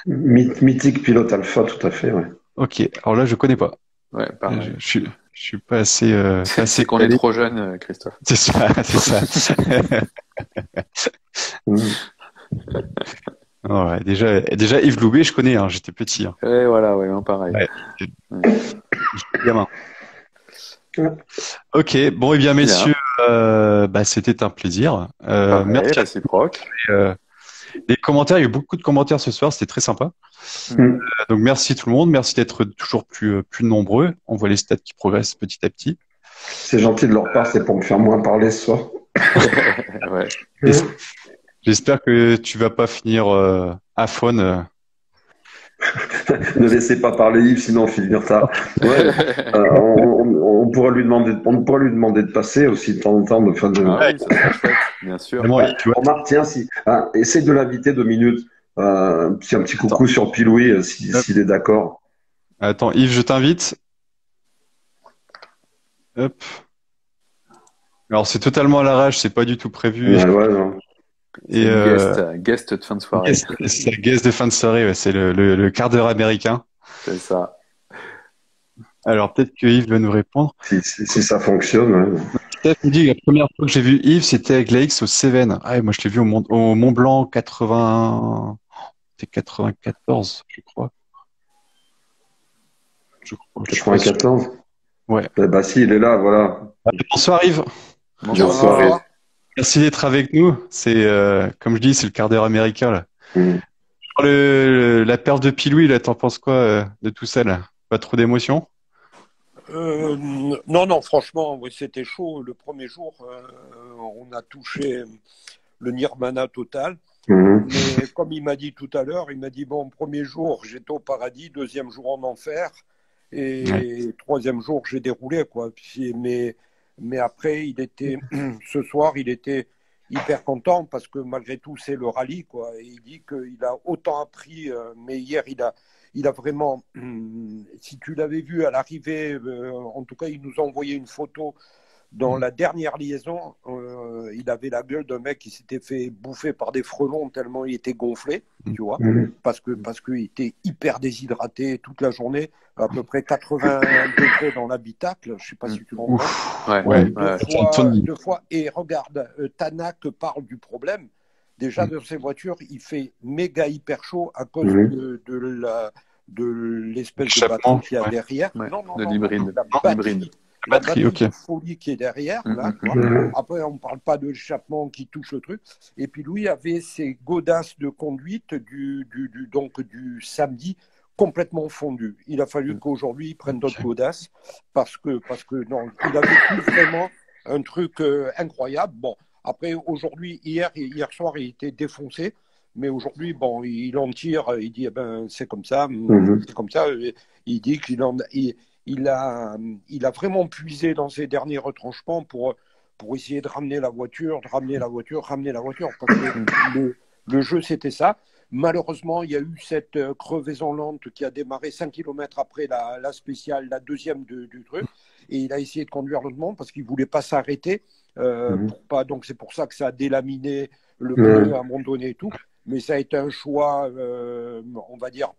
Mythique pilote alpha, tout à fait, ouais. Ok, alors là, je connais pas. Ouais, pareil. Je suis pas assez. C'est qu'on est trop jeune, Christophe. C'est ça. Ouais, déjà Yves Loubet, je connais, hein, j'étais petit. Hein. Ouais, voilà, pareil. Ouais. J'étais gamin. Ok, bon, et messieurs, c'était un plaisir. Merci. Réciproque. Les commentaires, il y a eu beaucoup de commentaires ce soir, c'était très sympa. Mm. Donc merci tout le monde, merci d'être toujours plus nombreux. On voit les stats qui progressent petit à petit. C'est gentil de leur part, c'est pour me faire moins parler ce soir. Ouais. J'espère que tu vas pas finir à faune. Ne laissez pas parler Yves, sinon on finit en retard. Ouais, on pourra lui demander de passer aussi de temps en temps. De fin de... Ah oui, ça serait chouette, bien sûr. Vraiment, Ouais. tu vois, Remarque, tiens, essaie de l'inviter 2 minutes. Si un petit attends, coucou sur Piloui, hop. s'il est d'accord. Attends, Yves, je t'invite. Hop. Alors c'est totalement à l'arrache, c'est pas du tout prévu. Ouais, ouais, non. C'est Et une guest de fin de soirée. c'est la guest de fin de soirée, ouais, c'est le quart d'heure américain. C'est ça. Alors peut-être que Yves va nous répondre. Si ça fonctionne. Ouais. Steph me dit que la première fois que j'ai vu Yves, c'était avec l'AX au Cévennes. Ah, ouais, moi je l'ai vu au Mont Blanc 80, c'est 94, je crois. Je suis pas sûr. 94. Ouais. Bah si, il est là, voilà. Bonsoir Yves. Bonsoir, Yves. Merci d'être avec nous. C'est comme je dis, c'est le quart d'heure américain là. Mm. La perf de Pilouis, là, t'en penses quoi de tout ça là? Pas trop d'émotion? Non, franchement, oui, c'était chaud. Le premier jour, on a touché le nirvana total. Mhm. Mais comme il m'a dit tout à l'heure, il m'a dit, bon, premier jour, j'étais au paradis, deuxième jour en enfer, et Ouais. troisième jour, j'ai déroulé, quoi. Mais après, ce soir, il était hyper content parce que malgré tout, c'est le rallye, quoi. Et il dit qu'il a autant appris, mais hier, il a vraiment, si tu l'avais vu à l'arrivée, en tout cas, il nous a envoyé une photo dans la dernière liaison. Il avait la gueule d'un mec qui s'était fait bouffer par des frelons tellement il était gonflé, tu vois, Mhm. parce qu'il était hyper déshydraté toute la journée, à peu près 80 degrés dans l'habitacle. Je sais pas si tu comprends. Ouf. Ouais. Ouais. Deux fois. Et regarde, Tanak parle du problème. Déjà, dans ses voitures, il fait méga hyper chaud à cause Mhm. de l'espèce de Échappement, batterie qu'il y a ouais. derrière. Ouais. Non, De la l'hybride. batterie, la Batterie, ok. batterie de folie qui est derrière, là, tu vois. Mhm. Après, on ne parle pas de l'échappement qui touche le truc. Et puis, lui avait ses godasses de conduite donc, du samedi complètement fondues. Il a fallu qu'aujourd'hui, il prenne d'autres godasses parce que non, il a vécu vraiment un truc incroyable. Bon, après, aujourd'hui, hier soir, il était défoncé. Mais aujourd'hui, bon, il en tire, il dit, eh ben, c'est comme ça, Mhm. c'est comme ça. Il dit il a vraiment puisé dans ses derniers retranchements pour essayer de ramener la voiture, ramener la voiture. Parce que le jeu, c'était ça. Malheureusement, il y a eu cette crevaison lente qui a démarré 5 km après la spéciale, la deuxième du truc. Et il a essayé de conduire lentement parce qu'il ne voulait pas s'arrêter. Mhm. Donc, c'est pour ça que ça a délaminé le Ouais. pneu à un moment donné et tout. Mais ça a été un choix, on va dire,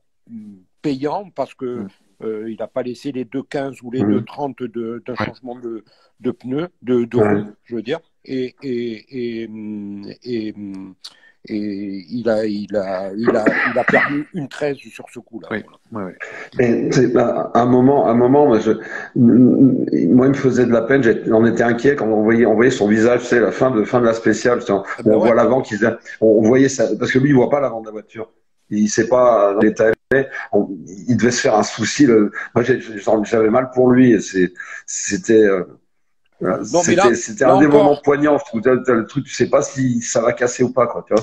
payant parce que il n'a pas laissé les 2,15 ou les Mhm. 2,30 d'un Ouais. changement de pneu, de Ouais. roue, je veux dire. Et il a perdu une 13 sur ce coup-là. Oui. Voilà. Ouais. Et à un moment, moi, moi, il me faisait de la peine. On était inquiet quand on voyait son visage, tu sais, la fin de la spéciale. Ah ben On ouais. voit l'avant on voyait ça, parce que lui, il voit pas l'avant de la voiture. Il sait pas dans l'état. Il devait se faire un souci. Moi, j'avais mal pour lui. C'était, voilà, Non, mais là, c'était là un des moments encore, poignants. T'as le truc, tu sais pas si ça va casser ou pas, quoi. Tu vois,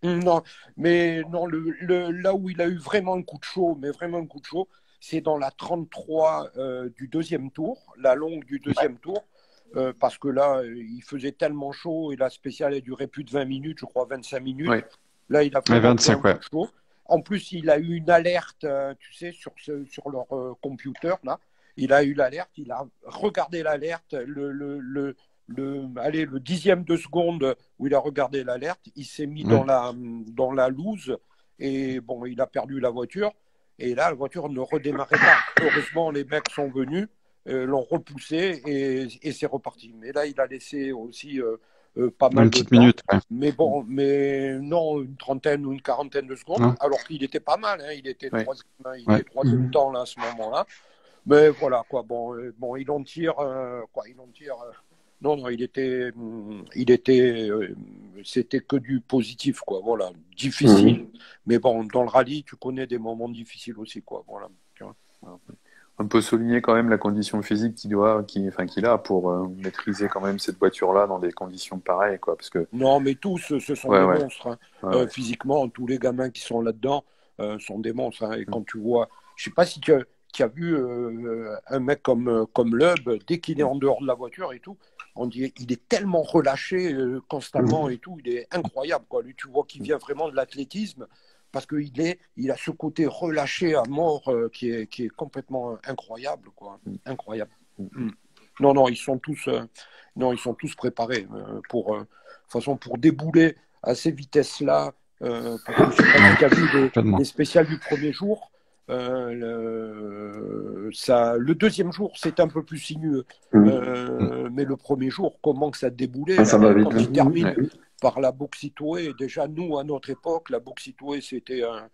non, mais non, là où il a eu vraiment un coup de chaud, mais vraiment un coup de chaud, c'est dans la 33 du deuxième tour, la longue du deuxième tour, parce que là, il faisait tellement chaud et la spéciale a duré plus de 20 minutes, je crois 25 minutes. Ouais. Là, il a Ouais, vraiment pris un 25, coup ouais. de chaud. En plus, il a eu une alerte, tu sais, sur leur computer, là. Il a eu l'alerte, il a regardé l'alerte, le dixième de seconde où il a regardé l'alerte, il s'est mis Ouais. dans la loose et bon, il a perdu la voiture. Et là, la voiture ne redémarrait pas. Heureusement, les mecs sont venus, l'ont repoussé et c'est reparti. Mais là, il a laissé aussi pas Une mal de petite temps. minute, ouais. Mais bon, mais non, une trentaine ou une quarantaine de secondes, Non? alors qu'il était pas mal, hein, il était Ouais. troisième, hein, il Ouais. était troisième temps là, à ce moment-là. Mais voilà, quoi, bon, il en tire, Non, non, c'était que du positif, quoi. Voilà, difficile. Mais bon, dans le rallye, tu connais des moments difficiles aussi, quoi. Voilà. Tu vois. On peut souligner quand même la condition physique qu'il a pour maîtriser quand même cette voiture-là dans des conditions pareilles, quoi. Parce que Non, mais tous, ce sont ouais, des ouais, monstres. Hein. ouais. Physiquement, tous les gamins qui sont là-dedans sont des monstres. Hein. Et quand tu vois, je sais pas si tu as vu un mec comme Loeb, dès qu'il est en dehors de la voiture et tout, on dit, il est tellement relâché constamment et tout, il est incroyable, quoi. Lui, tu vois qu'il vient vraiment de l'athlétisme parce il a ce côté relâché à mort qui est complètement incroyable, quoi. Incroyable. Mm. Non, non, ils sont tous préparés de toute façon, pour débouler à ces vitesses-là. Parce que je sais pas si tu as vu les spéciales du premier jour. Le deuxième jour, c'est un peu plus sinueux. Mais le premier jour, comment que ça déboulait ça va vite. Quand il termine par la Boxitoé. Déjà, nous, à notre époque, la Boxitoé, c'était un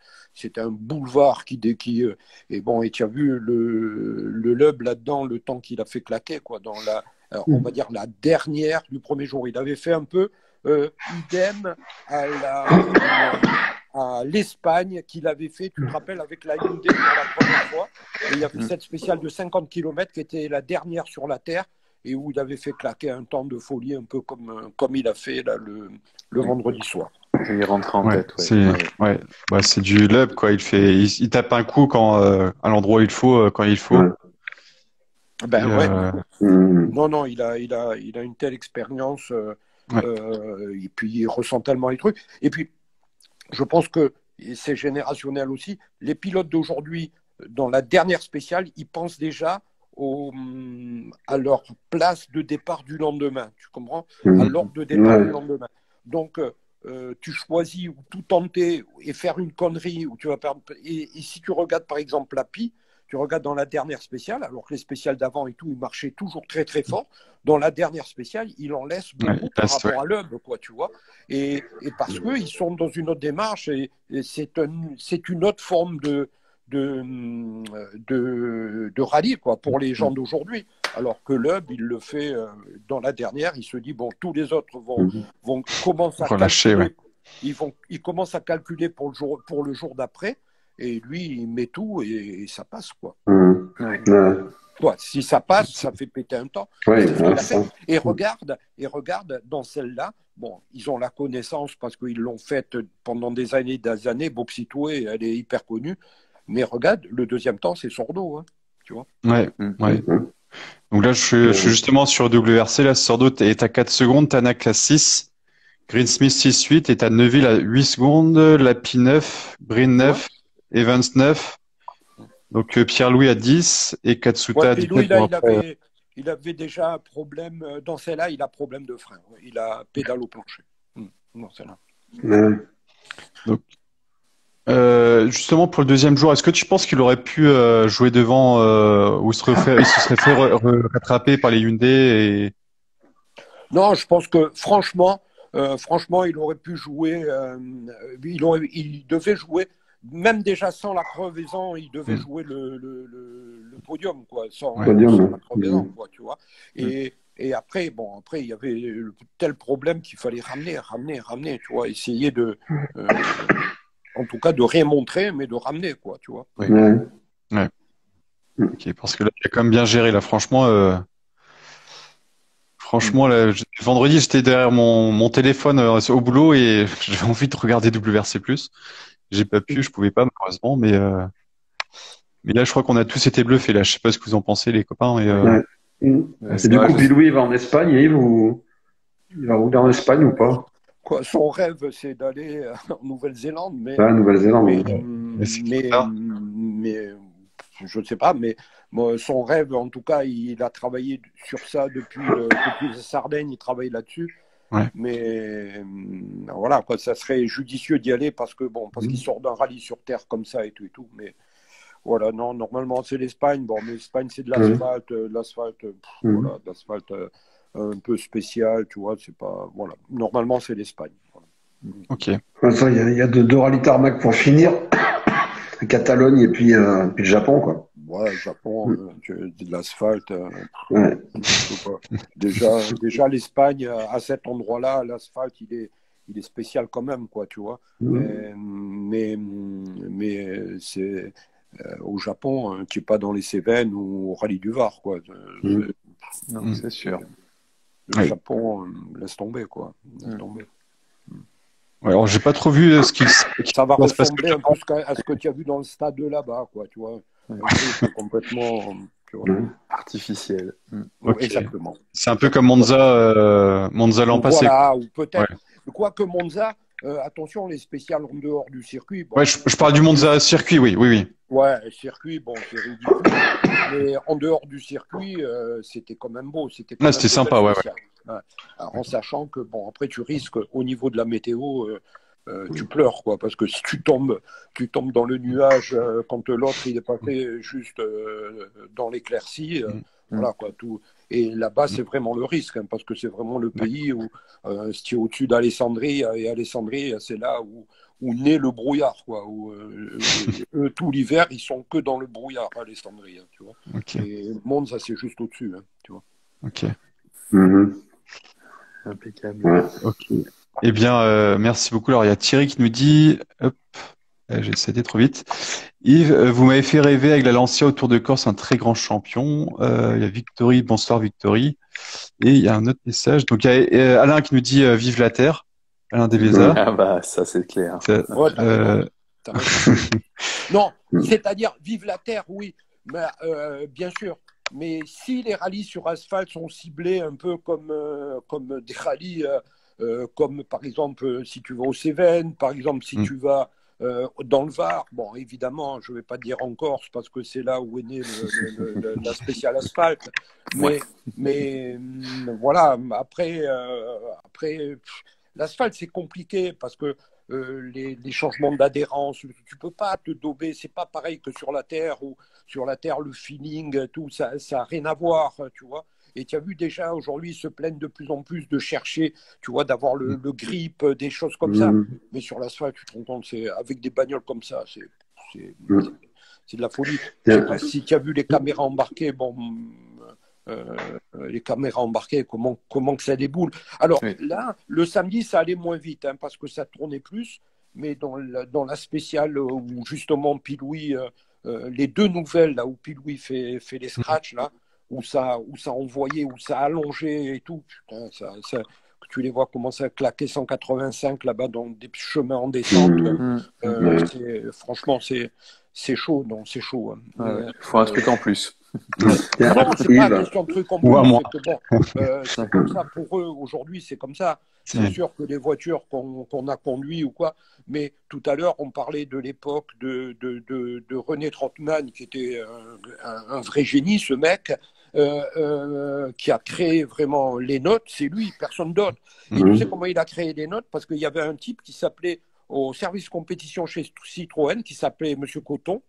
boulevard et bon, et tu as vu le Loeb là-dedans, le temps qu'il a fait claquer, quoi, on va dire la dernière du premier jour. Il avait fait un peu idem à l'Espagne qu'il avait fait, tu te rappelles, avec la Hyundai pour la première fois. Et il y avait cette spéciale de 50 km qui était la dernière sur la Terre et où il avait fait claquer un temps de folie un peu comme il a fait là, le vendredi soir. Et il rentre en tête. C'est du Loeb, quoi. Il tape un coup à l'endroit où il faut, quand il faut. Non, non, il a une telle expérience et puis il ressent tellement les trucs. Et puis, je pense que c'est générationnel aussi. Les pilotes d'aujourd'hui, dans la dernière spéciale, ils pensent déjà à leur place de départ du lendemain. Tu comprends? À l'ordre de départ du lendemain. Donc, tu choisis ou tout tenter et faire une connerie où tu vas perdre. Et si tu regardes par exemple Lapie, tu regardes dans la dernière spéciale, alors que les spéciales d'avant et tout, ils marchaient toujours très très fort. Dans la dernière spéciale, il en laisse beaucoup par rapport à Loeb, quoi, tu vois. Et parce qu'ils sont dans une autre démarche et c'est une autre forme de rallye, quoi, pour les gens d'aujourd'hui. Alors que Loeb, il le fait dans la dernière, il se dit, bon, tous les autres vont commencer à calculer. Ils commencent à calculer pour le jour d'après. Et lui, il met tout et ça passe, quoi. Quoi, si ça passe, ça fait péter un temps. Et regarde, dans celle-là, bon, ils ont la connaissance parce qu'ils l'ont faite pendant des années, Boxitoé, elle est hyper connue. Mais regarde, le deuxième temps, c'est Sordo, hein, tu vois. Ouais. Donc là, je suis justement sur WRC. Là, Sordo est à 4 secondes, Tanak à 6, Greensmith 6-8, et t'as Neuville à 8 secondes, Lapie 9, Breen 9, Evans 9. Donc Pierre-Louis à 10 et Katsuta à 10. Il avait déjà un problème dans celle-là, il a problème de frein. Il a pédale au plancher. Dans celle-là. Donc, justement pour le deuxième jour, est-ce que tu penses qu'il aurait pu jouer devant ou il se serait fait rattraper par les Hyundai Non, je pense que franchement, il aurait pu jouer. Il devait jouer. Même déjà sans la crevaison, il devait jouer le podium, quoi, sans la crevaison, quoi, tu vois. Et après, il y avait tel problème qu'il fallait ramener, tu vois, essayer en tout cas, de rien montrer, mais de ramener, quoi, tu vois. Ok, parce que là, il a quand même bien géré, là, franchement. Là, vendredi, j'étais derrière mon téléphone au boulot et j'avais envie de regarder WRC+. J'ai pas pu, je pouvais pas malheureusement, mais là je crois qu'on a tous été bluffés là. Je sais pas ce que vous en pensez les copains. Et du coup, Pilou, il va en Espagne, Yves, ou il va rouler en Espagne ou pas? Quoi, son rêve, c'est d'aller en Nouvelle-Zélande, mais je ne sais pas, mais son rêve, en tout cas, il a travaillé sur ça depuis la Sardaigne, il travaille là-dessus. Mais voilà, quoi, ça serait judicieux d'y aller parce qu'il sort d'un rallye sur terre comme ça et tout. Mais voilà, non, normalement c'est l'Espagne. Bon, mais l'Espagne c'est de l'asphalte, voilà, de l'asphalte un peu spécial, tu vois. C'est pas, voilà. Normalement c'est l'Espagne. Voilà. Ok. Il y a deux rallyes tarmac pour finir, Catalogne et puis le Japon, quoi. Ouais, Japon, de l'asphalte. Ouais. Je sais pas. Déjà l'Espagne, à cet endroit-là, l'asphalte, il est spécial quand même, quoi, tu vois. Mais c'est au Japon, tu n'es pas dans les Cévennes ou au rallye du Var, quoi. Non, c'est sûr. Le Japon, laisse tomber, quoi. Laisse tomber. Ouais, alors, j'ai pas trop vu ce Ça va va se passer. ressembler un peu à ce que tu as vu dans le stade de là-bas, quoi, tu vois. Un truc complètement, tu vois. Artificiel. Ok. Exactement. C'est un peu comme Monza l'an passé. Voilà, ou peut-être. Ouais. Quoique Monza, attention, les spéciales en dehors du circuit. Bon, Ouais, je parle du Monza circuit, oui, oui, oui. ouais, circuit, bon, c'est ridicule. Mais en dehors du circuit, c'était quand même beau. C'était quand Ouais, même c'était des sympa, belles ouais, spéciales. Ouais. Alors, en sachant que, bon, après, tu risques, au niveau de la météo, tu pleures, quoi. Parce que si tu tombes dans le nuage quand l'autre, il est passé juste dans l'éclaircie, voilà, quoi, tout. Et là-bas, c'est vraiment le risque, hein, parce que c'est vraiment le pays où, si tu es au-dessus d'Alessandrie, et Alessandrie, c'est là où naît le brouillard, quoi. Où, eux, tout l'hiver, ils sont que dans le brouillard, Alessandrie, hein, tu vois. Ok. Et Monza, c'est juste au-dessus, hein, tu vois. Ok. Impeccable. Ouais. Ok. Eh bien, merci beaucoup. Alors, il y a Thierry qui nous dit, hop, j'ai cédé trop vite. Yves, vous m'avez fait rêver avec la Lancia au Tour de Corse, un très grand champion. Il y a Victory, bonsoir Victory. Et il y a un autre message. Donc, il y a Alain qui nous dit vive la Terre. Alain Devesa. Ah bah, ça c'est clair. Ouais, t'as raison. T'as raison. Non, c'est-à-dire, vive la Terre, oui, mais, bien sûr. Mais si les rallyes sur asphalte sont ciblés un peu comme des rallyes, comme par exemple si tu vas aux Cévennes, par exemple si tu vas dans le Var, bon évidemment je ne vais pas dire en Corse parce que c'est là où est née la spéciale asphalte, mais voilà, après l'asphalte c'est compliqué parce que les changements d'adhérence, tu peux pas te dauber, c'est pas pareil que sur la terre où sur la terre le feeling, tout ça a rien à voir, tu vois. Et tu as vu déjà aujourd'hui ils se plaignent de plus en plus de chercher, tu vois, d'avoir le grip, des choses comme ça. Mais sur l'asphalte, tu te rends compte, c'est avec des bagnoles comme ça, c'est de la folie. Je sais pas si tu as vu les caméras embarquées, bon. Les caméras embarquées, comment que ça déboule. Alors là, le samedi, ça allait moins vite, hein, parce que ça tournait plus, mais dans la spéciale où justement Pilouis, les deux nouvelles, là où Pilouis fait les scratchs, là, où ça envoyait, où ça allongeait et tout, putain, tu les vois commencer à claquer 185 là-bas dans des chemins en descente. Franchement, c'est chaud, non, c'est chaud. Hein. Il faut un truc en plus. Non, c'est pas une question de truc en plus, c'est que bon, c'est comme ça pour eux aujourd'hui, c'est comme ça. C'est sûr que les voitures qu'on a conduites ou quoi, mais tout à l'heure on parlait de l'époque de René Trotman qui était un vrai génie, ce mec. Qui a créé vraiment les notes, c'est lui, personne d'autre. Et tu sais comment il a créé les notes? Parce qu'il y avait un type qui s'appelait au service compétition chez Citroën, qui s'appelait Monsieur Coton.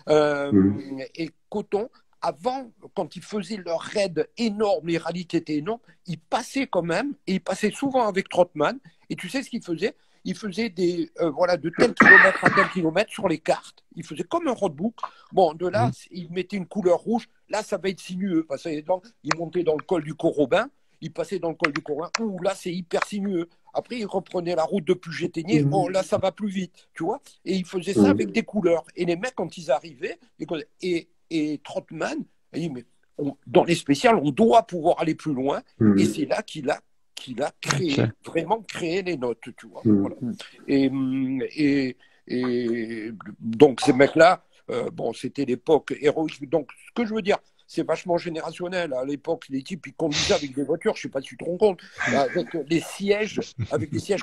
Et Coton, avant, quand ils faisaient leurs raids énormes, les rallyes qui étaient énormes, ils passaient quand même, et ils passaient souvent avec Trotman. Et tu sais ce qu'ils faisaient? Ils faisaient de tel kilomètre à tel kilomètre sur les cartes. Ils faisaient comme un roadbook. Bon, de là, ils mettaient une couleur rouge. Là, ça va être sinueux. Parce qu'ils montaient dans le col du Corobin. Ils passaient dans le col du Corobin. Ouh, là, c'est hyper sinueux. Après, ils reprenaient la route de Puget-Ténier. Oh, là, ça va plus vite. Tu vois? Et ils faisaient ça avec des couleurs. Et les mecs, quand ils arrivaient, et Trotman, il dit, mais dans les spéciales, on doit pouvoir aller plus loin. Et c'est là qu'il a créé, vraiment créé les notes, tu vois. Voilà. Et donc, ces mecs-là, bon, c'était l'époque héroïque. Donc, ce que je veux dire, c'est vachement générationnel. À l'époque, les types, ils conduisaient avec des voitures, je ne sais pas si tu te rends compte, avec des sièges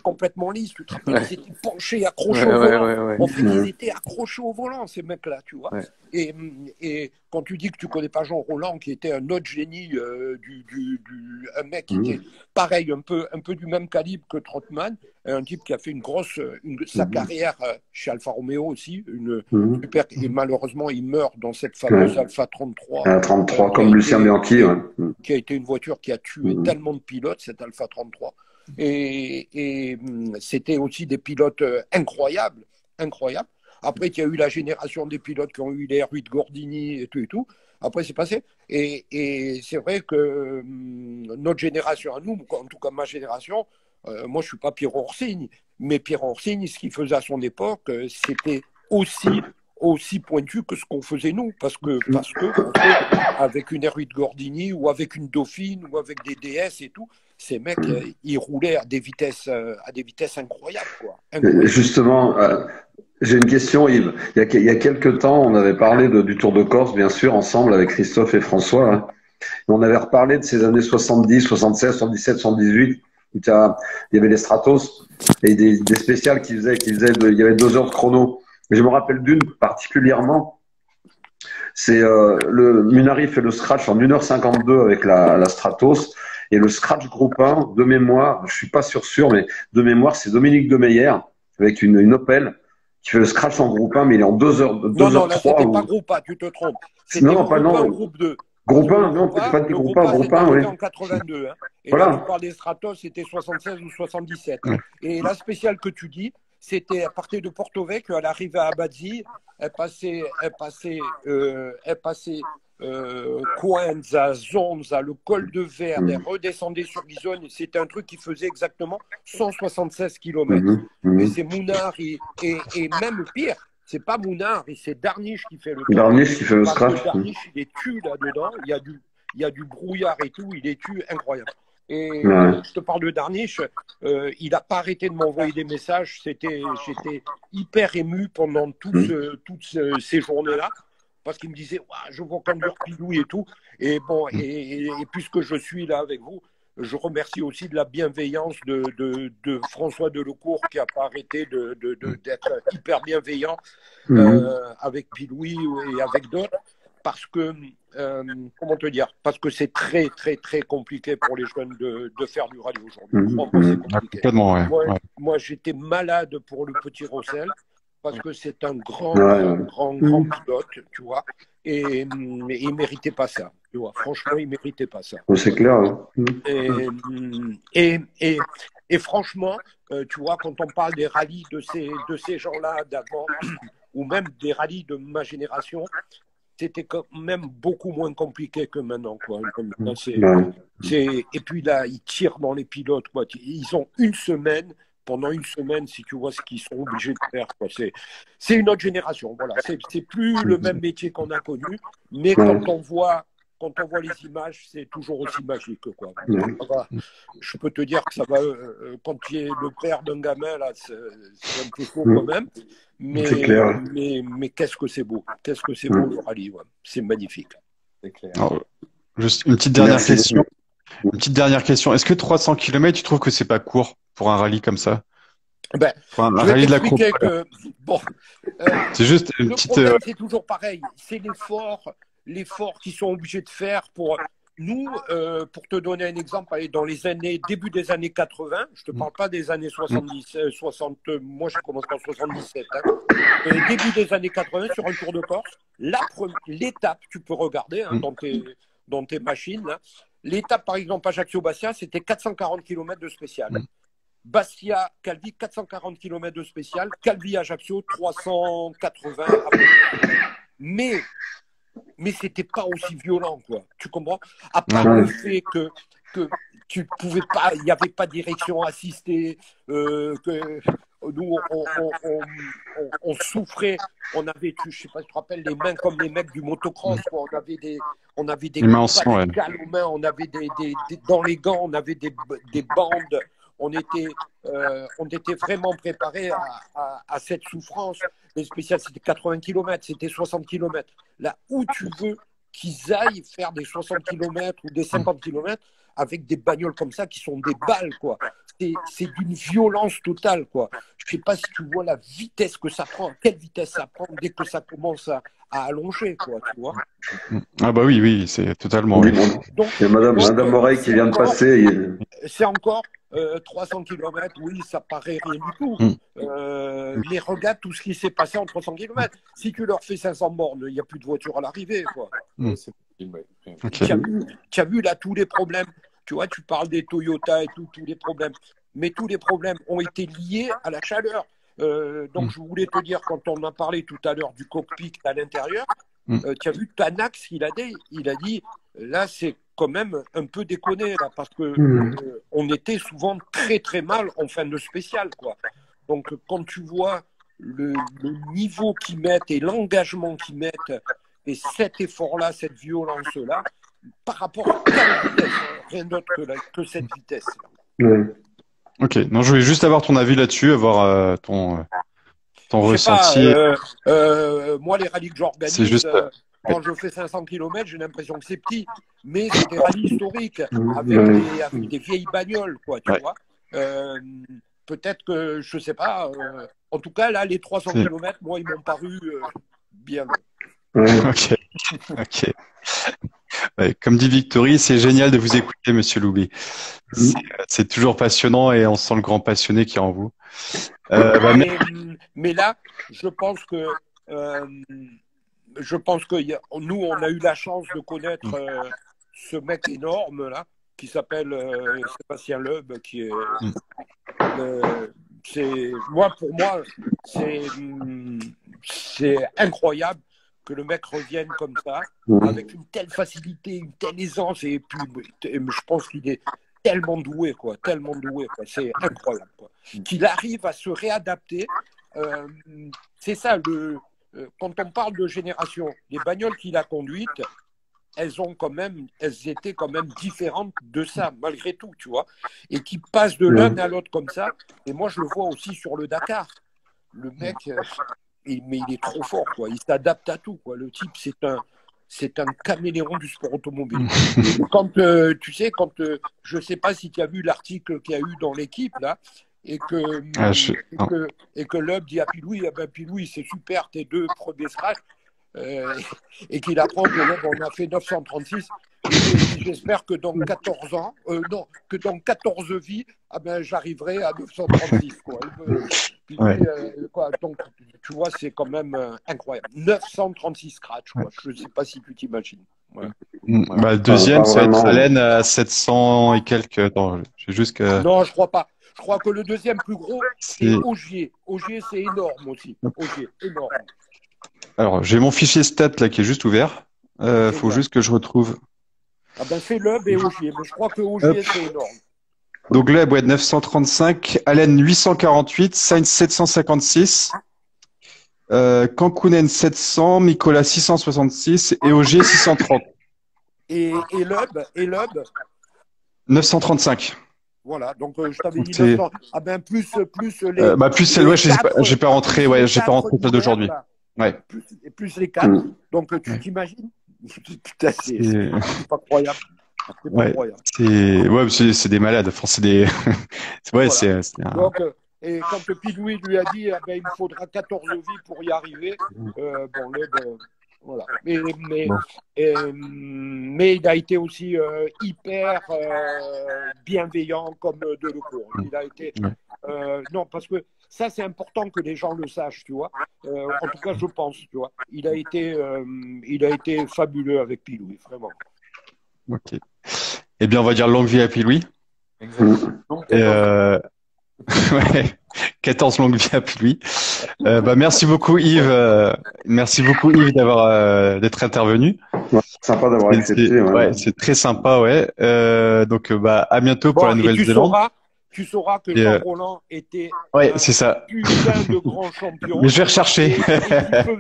complètement lisses. Tu te rappelles, ils étaient penchés, accrochés au volant. En fait, ils étaient accrochés au volant, ces mecs-là, tu vois. Et quand tu dis que tu ne connais pas Jean Roland, qui était un autre génie, un mec qui était pareil, un peu du même calibre que Trotman, un type qui a fait sa carrière chez Alfa Romeo aussi, super, et malheureusement il meurt dans cette fameuse Alfa 33. 33 comme Lucien Bianchi, qui a été une voiture qui a tué tellement de pilotes, cette Alfa 33. Et c'était aussi des pilotes incroyables. Après, il y a eu la génération des pilotes qui ont eu les R8 Gordini et tout et tout. Après, c'est passé. Et c'est vrai que notre génération à nous, en tout cas ma génération, moi, je ne suis pas Piero Orsini, mais Piero Orsini, ce qu'il faisait à son époque, c'était aussi pointu que ce qu'on faisait nous, parce que avec une R8 Gordini ou avec une Dauphine ou avec des DS et tout, ces mecs, ils roulaient à des vitesses incroyables, quoi. Incroyables. Justement, j'ai une question, Yves. Il y a quelques temps, on avait parlé du Tour de Corse, bien sûr, ensemble avec Christophe et François, hein. On avait reparlé de ces années 70, 76, 77, 78, où il y avait les Stratos et des spéciales il y avait 2 heures de chrono. Mais je me rappelle d'une particulièrement, c'est le Munari fait le scratch en 1h52 avec la Stratos, et le scratch groupe 1, de mémoire, je suis pas sûr, mais de mémoire, c'est Dominique Demeyer avec une Opel qui fait le scratch en groupe 1, mais il est en 2h3. Non, là, c'était pas groupe 1, tu te trompes. C'était Non, groupe 1, groupe 2. Groupe 1, non, c'est pas dit groupe 1, groupe 1, oui. En 82. Hein. Et voilà. là, tu parles des Stratos, c'était 76 ou 77. Et la spéciale que tu dis, c'était à partir de Porto Vecchio, elle arrivait à Abazzi, elle passait Coenza, Zonza, le col de Verde, elle redescendait sur Ghisone. C'était un truc qui faisait exactement 176 km. Et c'est Mounard et même pire. C'est pas Mounard, c'est Darniche qui fait le scratch. Darniche qui fait le scratch. Darniche, il est tu là-dedans. Il y a du brouillard et tout. Il est tu incroyable. Et je te parle de Darniche. Il n'a pas arrêté de m'envoyer des messages. J'étais hyper ému pendant toutes ces journées-là. Parce qu'il me disait, je vois conduire Pilou et tout. Et bon, et puisque je suis là avec vous, je remercie aussi de la bienveillance de François Delecourt qui n'a pas arrêté d'être hyper bienveillant avec Piloui et avec d'autres. Parce que, comment te dire, parce que c'est très, très, très compliqué pour les jeunes de faire du rallye aujourd'hui. C'est compliqué. Moi, j'étais malade pour le petit Rossel. Parce que c'est un grand pilote, tu vois, et il ne méritait pas ça, tu vois. Franchement, il ne méritait pas ça. C'est clair. Hein. Et franchement, tu vois, quand on parle des rallyes de ces gens-là d'avant, ou même des rallyes de ma génération, c'était quand même beaucoup moins compliqué que maintenant, quoi. Et puis là, ils tirent dans les pilotes, quoi. Ils ont pendant une semaine, si tu vois ce qu'ils sont obligés de faire, quoi. C'est une autre génération, voilà. C'est plus le même métier qu'on a connu, mais quand on voit les images, c'est toujours aussi magique, quoi. Je peux te dire que ça va, quand tu es le père d'un gamin, là, c'est un peu chaud quand même, mais qu'est-ce que c'est beau, le rallye, ouais. C'est magnifique. C'est clair. Alors, juste une petite dernière question. Une petite dernière question. Est-ce que 300 km, tu trouves que c'est pas court pour un rallye comme ça? Un rallye de l'Acropole. Bon, c'est juste une petite. Problème, c'est toujours pareil. C'est l'effort qu'ils sont obligés de faire pour nous. Pour te donner un exemple, dans début des années 80, je te parle pas des années 70, 60. Moi, je commence en 77. Début des années 80, sur un Tour de Corse, l'étape, tu peux regarder dans tes machines. Là, l'étape, par exemple, Ajaccio-Bastia, c'était 440 km de spécial. Bastia-Calvi, 440 km de spécial. Calvi-Ajaccio, 380. Mais c'était pas aussi violent, quoi. Tu comprends? À part le fait que tu pouvais pas, il n'y avait pas de direction assistée, que nous, on souffrait, on avait, je sais pas si tu te rappelles, les mains comme les mecs du motocross, quoi. On avait des mains aux mains, on avait dans les gants, on avait des bandes. On était vraiment préparé à cette souffrance. Les spéciales, c'était 80 km, c'était 60 km. Là où tu veux qu'ils aillent faire des 60 km ou des 50 km avec des bagnoles comme ça qui sont des balles, quoi. C'est d'une violence totale, quoi. Je ne sais pas si tu vois la vitesse que ça prend, quelle vitesse ça prend dès que ça commence à allonger, quoi, tu vois. Ah bah oui, c'est totalement. Oui, bon. Donc, il y a Madame Morey qui vient de passer. C'est encore 300 km, oui, ça paraît rien du tout. Mais regarde tout ce qui s'est passé en 300 km. Si tu leur fais 500 bornes, il n'y a plus de voiture à l'arrivée, quoi. Okay. Tu as vu là tous les problèmes. Tu vois, tu parles des Toyota et tous les problèmes. Mais tous les problèmes ont été liés à la chaleur. Donc, je voulais te dire, quand on a parlé tout à l'heure du cockpit à l'intérieur, Mm. tu as vu Tanax, il a dit, là, c'est quand même un peu déconné, là, parce que on était souvent très, très mal en fin de spécial, quoi. Donc, quand tu vois le niveau qu'ils mettent et l'engagement qu'ils mettent, et cet effort-là, cette violence-là, par rapport à la vitesse, hein, rien d'autre que cette vitesse. Ouais. Ok, non, je voulais juste avoir ton avis là-dessus, avoir ton Je sais pas, ressenti. moi, les rallyes que C'est j'organise, juste. quand je fais 500 km, j'ai l'impression que c'est petit, mais c'est des rallyes historiques Ouais. avec des vieilles bagnoles, quoi, tu Ouais. vois. Peut-être que, je sais pas, en tout cas, là, les 300 C'est- km, moi, ils m'ont paru bien longs. Ouais. Ok, ok. Ouais, comme dit Victory, c'est génial de vous écouter, Monsieur Loubi. C'est toujours passionnant et on sent le grand passionné qui est en vous. Bah, Mais là, je pense que nous, on a eu la chance de connaître ce mec énorme là, qui s'appelle Sébastien Loeb, qui est, pour moi, c'est incroyable que le mec revienne comme ça, avec une telle facilité, une telle aisance, et puis je pense qu'il est tellement doué, quoi, tellement doué, quoi. C'est incroyable, quoi. Qu'il arrive à se réadapter. C'est ça, quand on parle de génération, les bagnoles qu'il a conduites, elles étaient quand même différentes de ça, malgré tout, tu vois, et qui passent de l'un à l'autre comme ça. Et moi, je le vois aussi sur le Dakar. Le mec, mais il est trop fort, quoi. Il s'adapte à tout, quoi. Le type, c'est un caméléon du sport automobile. Quand tu sais, je sais pas si tu as vu l'article qu'il y a eu dans l'équipe là, et que Loeb dit à Pilouis, ah ben Pilouis, c'est super tes 2 premiers scratchs, et qu'il apprend que Loeb on a fait 936. J'espère que dans 14 ans, que dans 14 vies, ah ben j'arriverai à 936, quoi. Donc, tu vois, c'est quand même incroyable. 936 scratch, quoi. Je ne sais pas si tu t'imagines. Ouais. Bah, le deuxième, ça va être vraiment. Allen à 700 et quelques. Attends, j'ai juste que. Non, je crois pas. Je crois que le deuxième plus gros, c'est C'est- Ogier. Ogier, c'est énorme aussi. Ogier, énorme. Alors, j'ai mon fichier stat là qui est juste ouvert. Faut Génial. juste que je retrouve. Ah ben, c'est Loeb et Ogier. Mais je crois que Ogier, c'est énorme. Donc là, ouais, 935, Allen 848, Sainz 756, Kankunen 700, Mikola 666 et Ogier 630. Et Loeb, 935. voilà. Donc, je t'avais dit C'est- 900. Ah ben, plus les. Bah plus celle, les ouais, quatre- j'ai pas rentré, plus ouais, les j'ai pas quatre rentré celle d'aujourd'hui. d'hiver, là. Ouais. Plus les 4. Donc, tu t'imagines? Putain, c'est pas croyable. C'est pas Ouais, croyable. c'est des malades. Enfin, c'est des. Ouais, Voilà. c'est un- Donc, et quand Pilouis lui a dit, ah ben, il me faudra 14 vies pour y arriver, voilà. Mais il a été aussi hyper bienveillant comme Delecourt. Il a été. Non, parce que ça, c'est important que les gens le sachent, tu vois. En tout cas, je pense, tu vois. Il a été fabuleux avec Pilouis, vraiment. Ok. Eh bien, on va dire longue vie à Pilouis. Et, ouais, 14 longue vie à Pilouis. Bah, merci beaucoup Yves. Merci beaucoup Yves d'être intervenu. Sympa d'avoir accepté. Ouais, c'est très sympa, ouais. Donc bah à bientôt pour la Nouvelle-Zélande. Tu sauras que Jean Roland était c'est ça. putain de grand champion. Mais je vais rechercher. Et il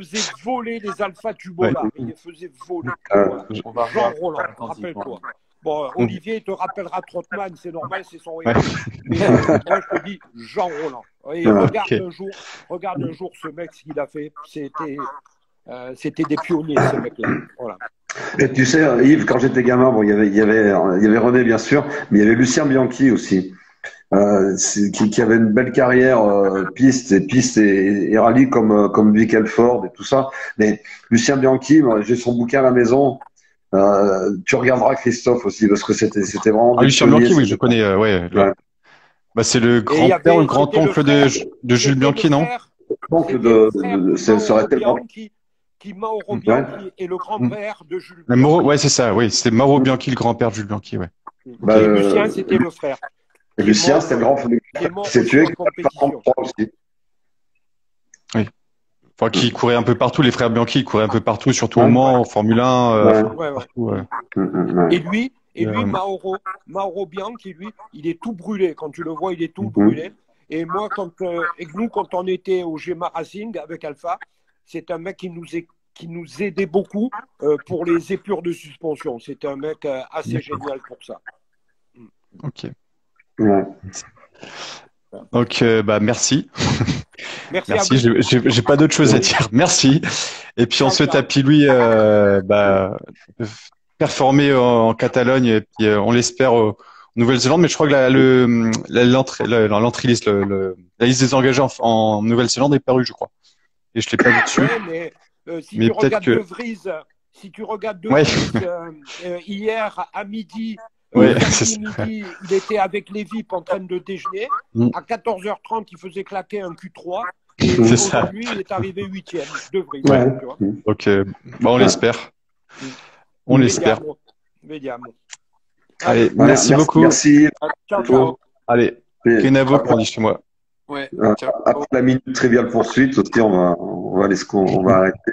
faisait voler les Alpha Tubola. Il les faisait voler. Jean Roland, rappelle-toi. Bon, Olivier il te rappellera Trottmann, c'est normal, c'est son héros. Mais moi, je te dis Jean Roland. Et regarde un jour ce mec, ce qu'il a fait. C'était des pionniers, ce mec-là. Voilà. Et tu sais, Yves, quand j'étais gamin, bon, il y avait René, bien sûr, mais il y avait Lucien Bianchi aussi. Qui avait une belle carrière piste et rallye comme Vic Elford et tout ça. Mais Lucien Bianchi, j'ai son bouquin à la maison. Tu regarderas Christophe aussi parce que c'était vraiment. Lucien Bianchi, oui, je connais. Ouais. Bah, c'est le grand-père ou le grand-oncle de Jules Bianchi, non? Oncle ça aurait été le grand. Qui Mauro Bianchi est le grand-père de Jules Bianchi. Mauro, ouais, c'est ça. Oui, c'est Mauro Bianchi, le grand-père de Jules Bianchi, ouais. Et Lucien, c'était le frère. Lucien, c'était le grand frère. Qui est mort C'est tué en compétition. aussi. Oui. Enfin, qui couraient un peu partout, les frères Bianchi, ils couraient un peu partout, surtout au Ouais. Mans, en Formule 1, Ouais. Ouais, ouais. partout. Ouais. Ouais. Et lui, Euh, Mauro Bianchi, lui, il est tout brûlé. Quand tu le vois, il est tout Mhm. brûlé. Et moi, et nous, quand on était au GMA Racing avec Alpha, c'est un mec qui nous aidait beaucoup pour les épures de suspension. C'était un mec assez génial pour ça. ok. Ouais. Donc, bah, merci. Merci à Merci. vous. J'ai pas d'autre chose à Oui. dire. Merci. Et puis, on Ciao, souhaite à ciao. Pilouis, bah, de performer en Catalogne. Et puis, on l'espère en Nouvelle-Zélande. Mais je crois que l'entrée liste, la liste des engagés en Nouvelle-Zélande est parue, je crois. Et je l'ai pas vu dessus. Ouais, mais si Mais tu peut-être regardes De que, Vries, ouais, hier à midi, ouais, c'est samedi ça. midi, il était avec les VIP en train de déjeuner. Mm. À 14h30, il faisait claquer un Q3. Et C'est ça. aujourd'hui, il est arrivé 8e, De Vries. Ouais. Tu vois. Donc, bah, on Ouais. l'espère. On l'espère. Vediamo. Vediamo. Allez, Allez, merci beaucoup. Merci. ciao, ciao. Allez, Et Kenavo, comme après, on dit chez moi. Ouais, ciao. après la minute triviale poursuite aussi, on va arrêter.